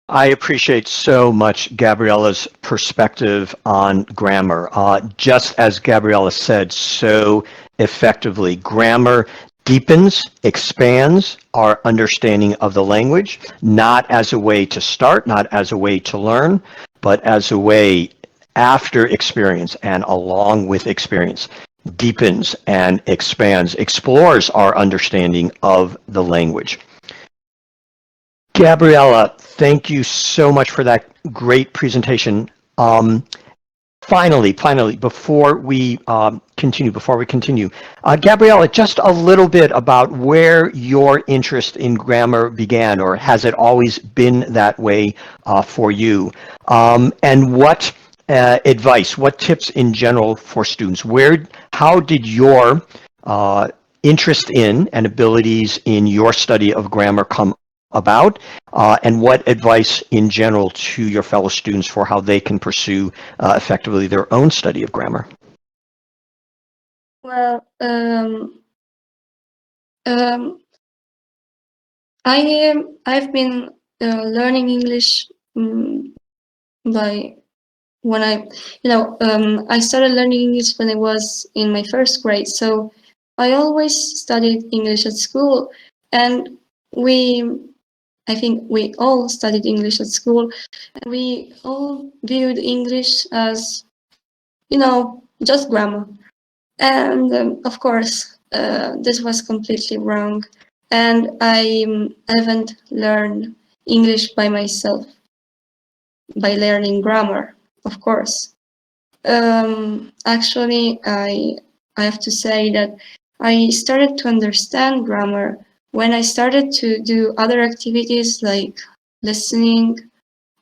I appreciate so much Gabriella's perspective on grammar. Just as Gabriella said so effectively, grammar deepens, expands our understanding of the language, not as a way to start, not as a way to learn, but as a way after experience and along with experience, deepens and expands, explores our understanding of the language. Gabriella, thank you so much for that great presentation. Finally, before we continue, Gabriella, just a little bit about where your interest in grammar began, or has it always been that way for you? And what advice, what tips in general for students? How did your interest in and abilities in your study of grammar come about, and what advice in general to your fellow students for how they can pursue effectively their own study of grammar? Well, I've been learning English by when I started learning English when I was in my first grade. So I always studied English at school, and I think we all studied English at school, and we all viewed English as, just grammar. And of course, this was completely wrong. And I haven't learned English by myself, by learning grammar, of course. Actually, I have to say that I started to understand grammar when I started to do other activities like listening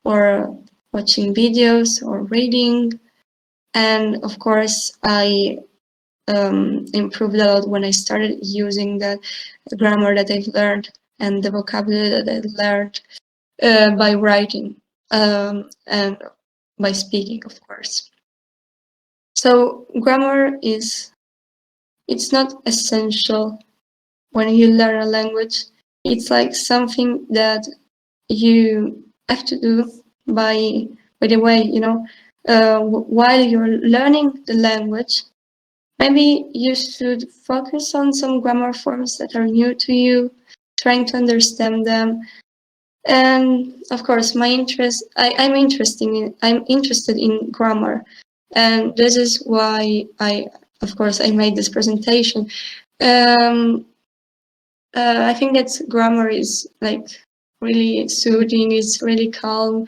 or watching videos or reading. And of course, I improved a lot when I started using the grammar that I've learned and the vocabulary that I learned by writing and by speaking, of course. So grammar it's not essential when you learn a language. It's like something that you have to do by the way, while you're learning the language. Maybe you should focus on some grammar forms that are new to you, trying to understand them. And of course, I'm interested in grammar, and this is why I made this presentation. I think that grammar is like really soothing. It's really calm.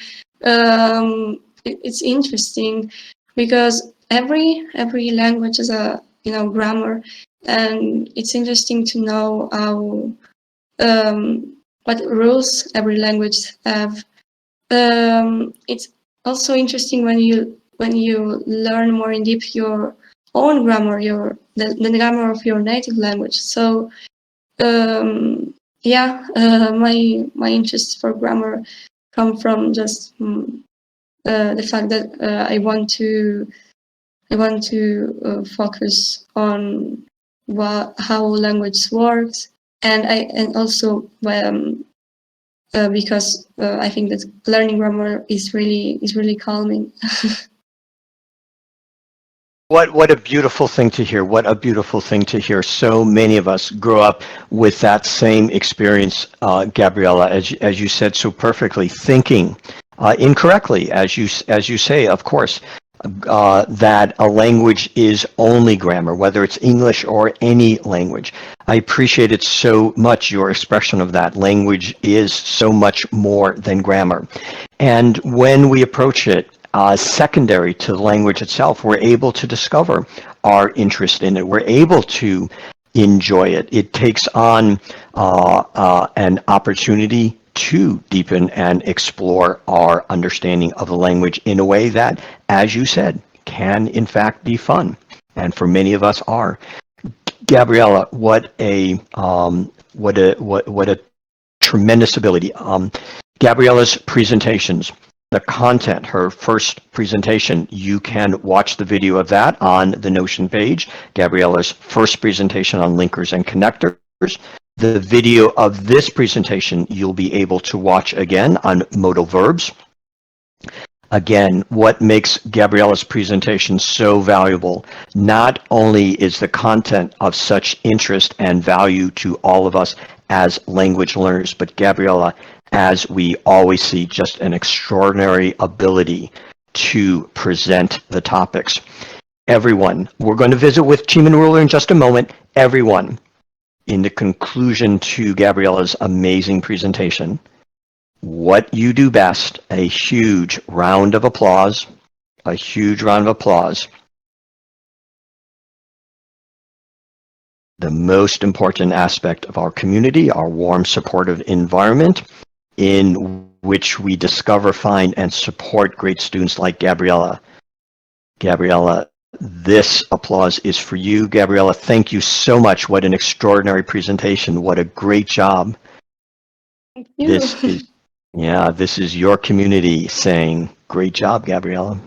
It's interesting because every language has a grammar, and it's interesting to know how what rules every language have. It's also interesting when you learn more in depth your own grammar, the grammar of your native language. So my interest for grammar come from just the fact that I want to focus on how language works, and also because I think that learning grammar is really calming. What a beautiful thing to hear. What a beautiful thing to hear. So many of us grow up with that same experience, Gabriella, as you said so perfectly, thinking incorrectly, as you say, of course, that a language is only grammar, whether it's English or any language. I appreciate it so much, your expression of that. Language is so much more than grammar. And when we approach it secondary to the language itself, we're able to discover our interest in it. We're able to enjoy it. It takes on an opportunity to deepen and explore our understanding of the language in a way that, as you said, can in fact be fun, and for many of us are. Gabriella, what a tremendous ability. Gabriella's presentations, the content, her first presentation, you can watch the video of that on the Notion page. Gabriella's first presentation on linkers and connectors. The video of this presentation you'll be able to watch again on modal verbs. Again, what makes Gabriella's presentation so valuable, not only is the content of such interest and value to all of us as language learners, but Gabriella, as we always see, just an extraordinary ability to present the topics. Everyone, we're going to visit with Cheeman Ruler in just a moment. Everyone, in the conclusion to Gabriella's amazing presentation, what you do best, a huge round of applause, a huge round of applause. The most important aspect of our community, our warm, supportive environment in which we discover, find, and support great students like Gabriella. Gabriella, this applause is for you. Gabriella, thank you so much. What an extraordinary presentation. What a great job. Thank you. This is your community saying, great job, Gabriella.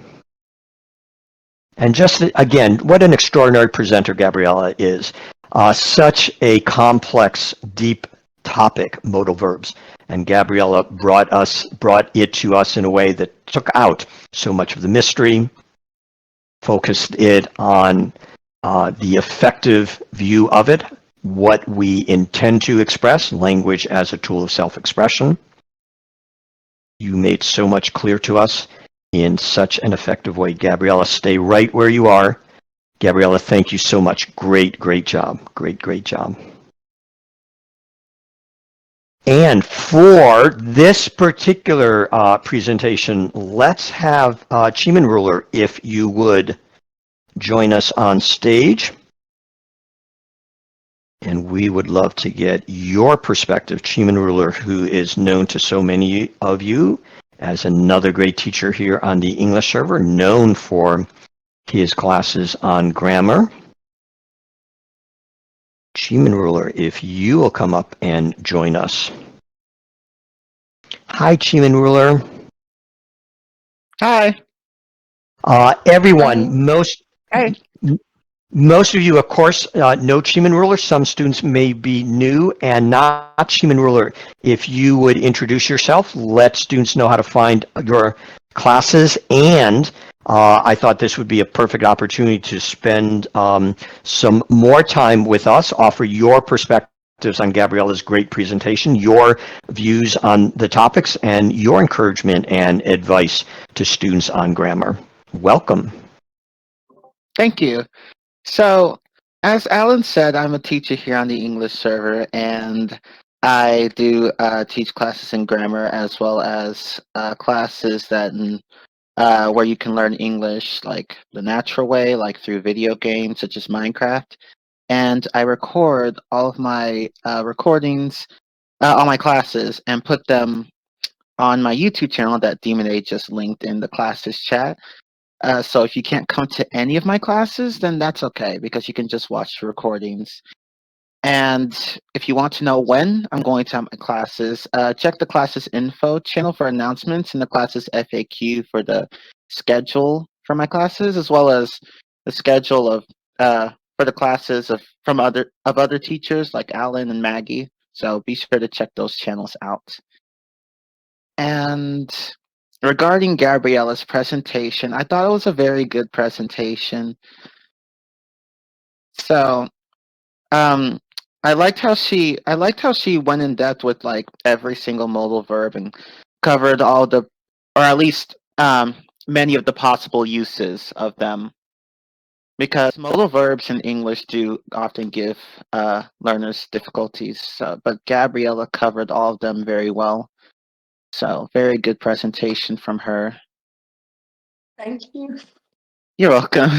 And just again, what an extraordinary presenter Gabriella is. Such a complex, deep topic, modal verbs. And Gabriella brought it to us in a way that took out so much of the mystery, focused it on the effective view of it, what we intend to express, language as a tool of self-expression. You made so much clear to us in such an effective way. Gabriella, stay right where you are. Gabriella, thank you so much. Great, great job. Great, great job. And for this particular presentation, let's have Cheeman Ruler, if you would join us on stage. And we would love to get your perspective, Cheeman Ruler, who is known to so many of you as another great teacher here on the English server, known for his classes on grammar. Cheeman Ruler, if you will come up and join us. Hi, Cheeman Ruler. Hi. Everyone, Hi. most of you, of course, know Cheeman Ruler. Some students may be new and not Cheeman Ruler. If you would introduce yourself, let students know how to find your classes. And I thought this would be a perfect opportunity to spend some more time with us, offer your perspectives on Gabriella's great presentation, your views on the topics, and your encouragement and advice to students on grammar. Welcome. Thank you. So, as Alan said, I'm a teacher here on the English server, and I do teach classes in grammar as well as classes that where you can learn English like the natural way, like through video games such as Minecraft. And I record all of my recordings, all my classes, and put them on my YouTube channel that Demon A just linked in the classes chat. So if you can't come to any of my classes, then that's okay, because you can just watch the recordings. And if you want to know when I'm going to have my classes, check the classes info channel for announcements and the classes FAQ for the schedule for my classes, as well as the schedule of for the classes of other teachers like Alan and Maggie. So be sure to check those channels out. And regarding Gabriella's presentation, I thought it was a very good presentation. So, I liked how she went in depth with like every single modal verb and covered all the or at least many of the possible uses of them. Because modal verbs in English do often give learners difficulties, but Gabriella covered all of them very well. So, very good presentation from her. Thank you. You're welcome.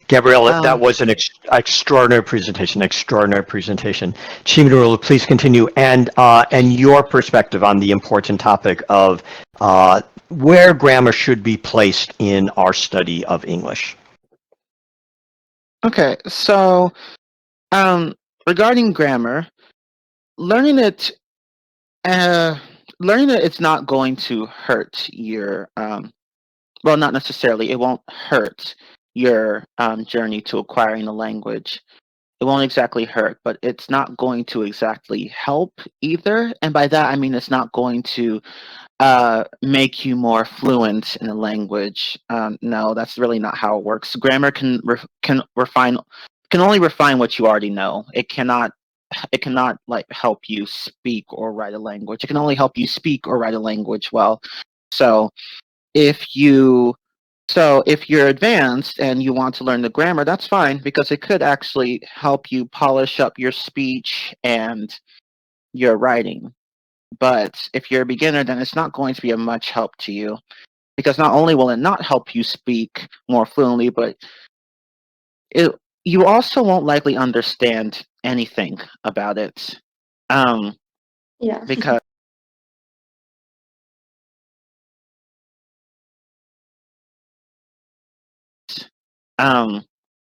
Gabriella, that was an extraordinary presentation. Extraordinary presentation. Chimarula, please continue, and your perspective on the important topic of where grammar should be placed in our study of English. Okay, so regarding grammar, learning it, it's not going to hurt your well, not necessarily. It won't hurt your journey to acquiring a language. It won't exactly hurt, but it's not going to exactly help either. And by that, I mean it's not going to make you more fluent in a language. No, that's really not how it works. Grammar can only refine what you already know. It cannot like help you speak or write a language. It can only help you speak or write a language well. So if you if you're advanced and you want to learn the grammar, that's fine because it could actually help you polish up your speech and your writing. But if you're a beginner, then it's not going to be of much help to you because not only will it not help you speak more fluently, but you also won't likely understand anything about it. Yeah. Because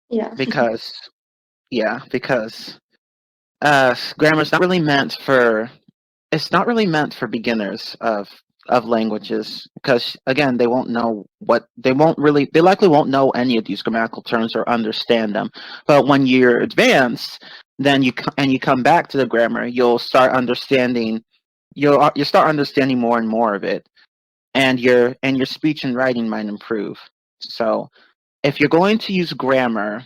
Yeah. because because grammar's not really meant for it's not really meant for beginners of languages because again they likely won't know any of these grammatical terms or understand them. But when you're advanced, then you come back to the grammar, you'll start understanding more and more of it, and your speech and writing might improve. So if you're going to use grammar,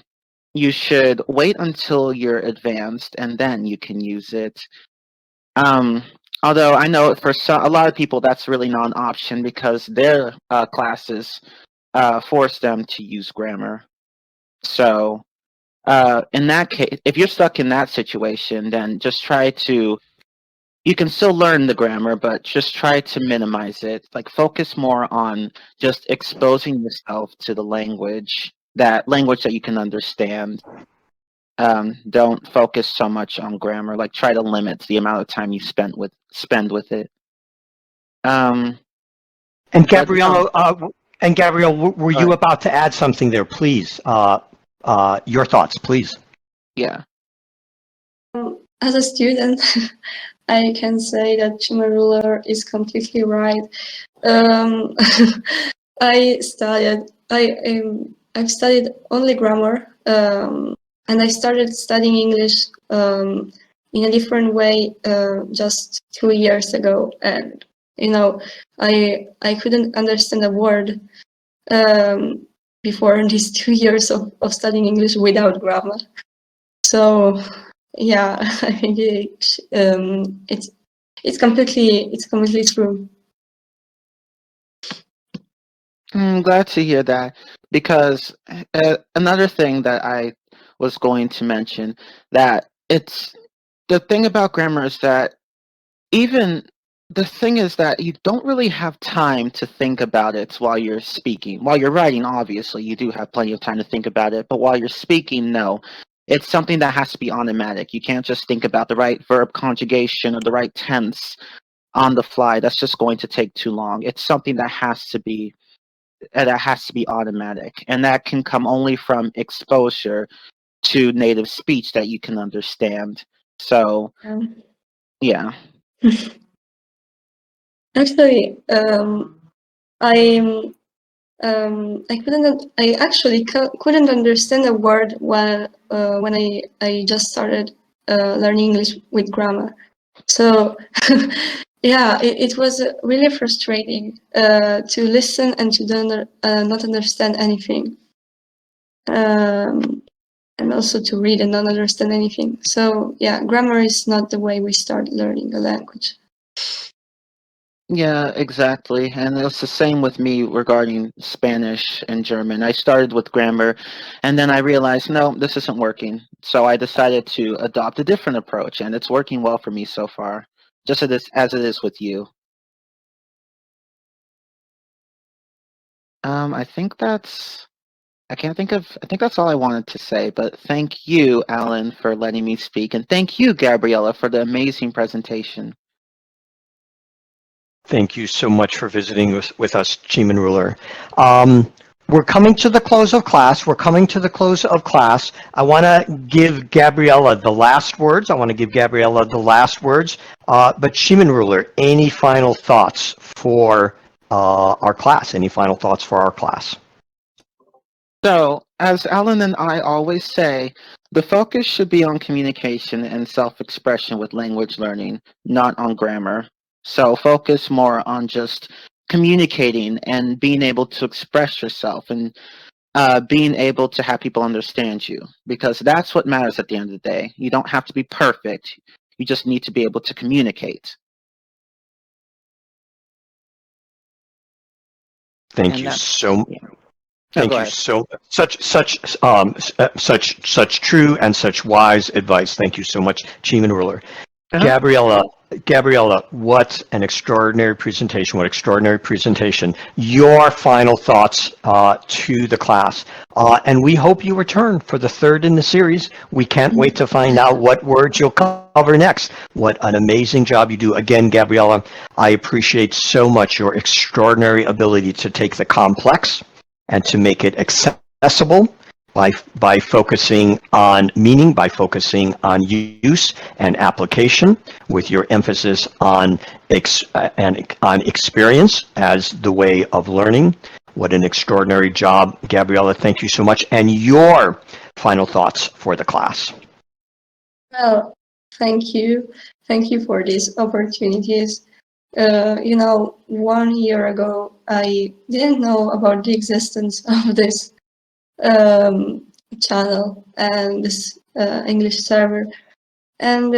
you should wait until you're advanced and then you can use it. Um, Although I know for a lot of people that's really not an option because their classes force them to use grammar. So in that case, if you're stuck in that situation, then just try to. You can still learn the grammar, but just try to minimize it. Like focus more on just exposing yourself to the language that you can understand. Don't focus so much on grammar. Like try to limit the amount of time you spend with it. And But, Gabriella, were you Sorry. about to add something there? Please, your thoughts, please. Yeah. As a student, I can say that Chimarula is completely right. I've studied only grammar, and I started studying English in a different way just 2 years ago. And I couldn't understand a word before these 2 years of studying English without grammar. So yeah, I think it's completely true. I'm glad to hear that because another thing that I was going to mention that it's the thing about grammar is that even the thing is that you don't really have time to think about it while you're speaking. While you're writing, obviously, you do have plenty of time to think about it, but while you're speaking, no. It's something that has to be automatic. You can't just think about the right verb conjugation or the right tense on the fly. That's just going to take too long. It's something that has to be automatic, and that can come only from exposure to native speech that you can understand. So, yeah. Actually, I I actually couldn't understand a word when I just started learning English with grammar. So yeah, it was really frustrating to listen and to not understand anything, and also to read and not understand anything. So yeah, grammar is not the way we start learning a language. Yeah, exactly. And it's the same with me regarding Spanish and German. I started with grammar and then I realized, no, this isn't working. So I decided to adopt a different approach and it's working well for me so far, just as it is with you. I think I think that's all I wanted to say, but thank you, Alan, for letting me speak. And thank you, Gabriella, for the amazing presentation. Thank you so much for visiting with us, Cheeman Ruler. We're coming to the close of class. I want to give Gabriella the last words. But Cheeman Ruler, any final thoughts for our class? So, as Alan and I always say, the focus should be on communication and self-expression with language learning, not on grammar. So focus more on just communicating and being able to express yourself and being able to have people understand you, because that's what matters at the end of the day. You don't have to be perfect. You just need to be able to communicate. Thank And you that's so yeah. No, Thank go you ahead. so such true and such wise advice. Thank you so much, Cheeman Ruler. Uh-huh. Gabriella, what an extraordinary presentation! What extraordinary presentation! Your final thoughts to the class, and we hope you return for the third in the series. We can't wait to find out what words you'll cover next. What an amazing job you do! Again, Gabriella, I appreciate so much your extraordinary ability to take the complex and to make it accessible by focusing on meaning, by focusing on use and application, with your emphasis on experience as the way of learning. What an extraordinary job, Gabriella. Thank you so much. And your final thoughts for the class. Well, thank you. Thank you for these opportunities. 1 year ago, I didn't know about the existence of this channel and this English server, and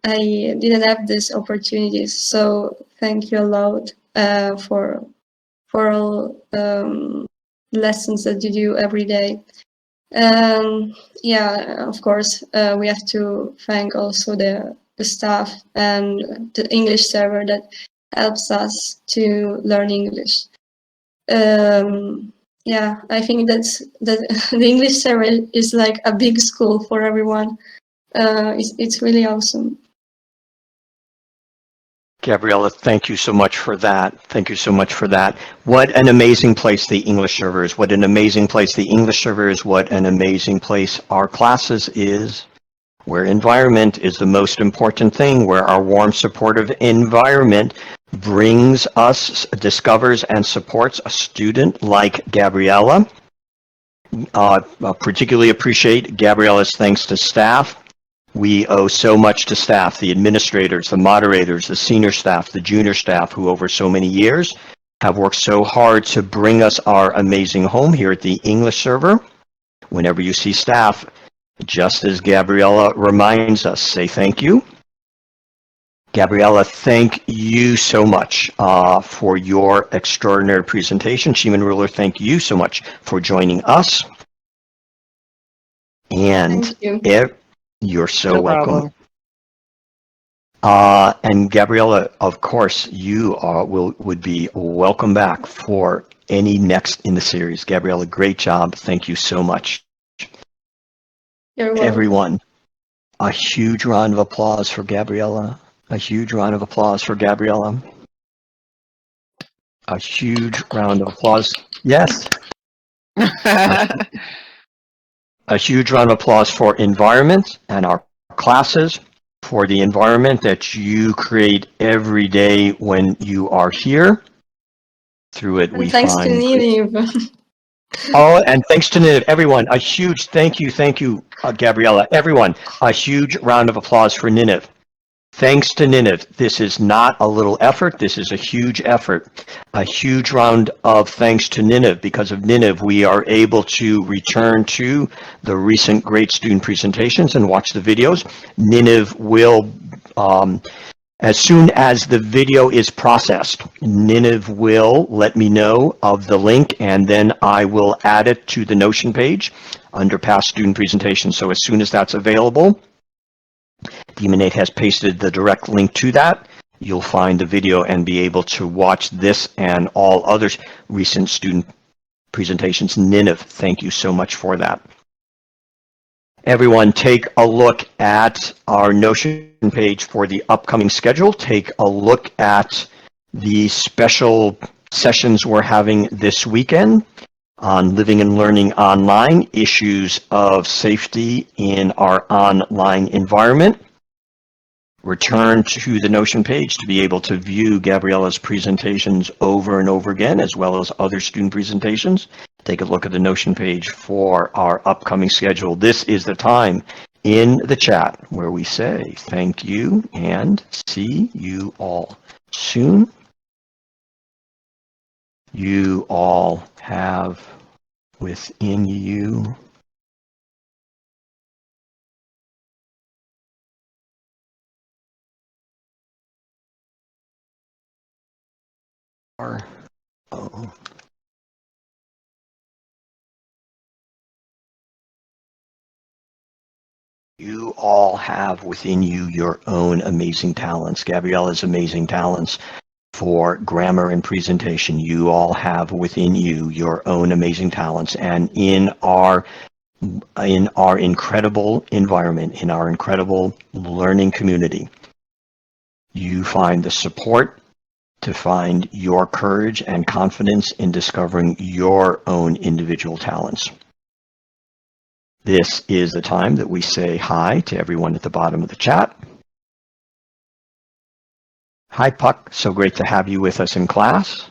I didn't have these opportunities. So thank you a lot for all lessons that you do every day. Yeah, of course, we have to thank also the staff and the English server that helps us to learn English. Yeah, I think that the English server is like a big school for everyone. It's really awesome. Gabriella, thank you so much for that. Thank you so much for that. What an amazing place the English server is. What an amazing place the English server is. What an amazing place our classes is, where environment is the most important thing, where our warm, supportive environment brings us, discovers, and supports a student like Gabriella. Particularly appreciate Gabriella's thanks to staff. We owe so much to staff, the administrators, the moderators, the senior staff, the junior staff, who over so many years have worked so hard to bring us our amazing home here at the English server. Whenever you see staff, just as Gabriella reminds us, say thank you. Gabriella, thank you so much for your extraordinary presentation. Cheeman Ruler, thank you so much for joining us. And Thank you. You're so No welcome. problem. And Gabriella, of course, you would be welcome back for any next in the series. Gabriella, great job. Thank you so much. You're welcome. Everyone, a huge round of applause for Gabriella. A huge round of applause for Gabriella. A huge round of applause. Yes. A huge round of applause for environment and our classes, for the environment that you create every day when you are here. Through it, we Thanks find. to Ninive. Oh, and thanks to Ninive. Everyone, a huge thank you, Gabriella. Everyone, a huge round of applause for Ninive. Thanks to Ninive. This is not a little effort. This is a huge effort. A huge round of thanks to Ninive. Because of Ninive, we are able to return to the recent great student presentations and watch the videos. Ninive will As soon as the video is processed, Ninive will let me know of the link, and then I will add it to the Notion page under past student presentations. So as soon as that's available, Demonate has pasted the direct link to that. You'll find the video and be able to watch this and all other recent student presentations. Ninive, thank you so much for that. Everyone, take a look at our Notion page for the upcoming schedule. Take a look at the special sessions we're having this weekend on living and learning online, issues of safety in our online environment. Return to the Notion page to be able to view Gabriella's presentations over and over again, as well as other student presentations. Take a look at the Notion page for our upcoming schedule. This is the time in the chat where we say thank you and see you all soon. You all have within you you all have within you your own amazing talents. Gabriella's amazing talents for grammar and presentation. You all have within you your own amazing talents. And in our incredible environment, in our incredible learning community, you find the support to find your courage and confidence in discovering your own individual talents. This is the time that we say hi to everyone at the bottom of the chat. Hi, Puck. So great to have you with us in class.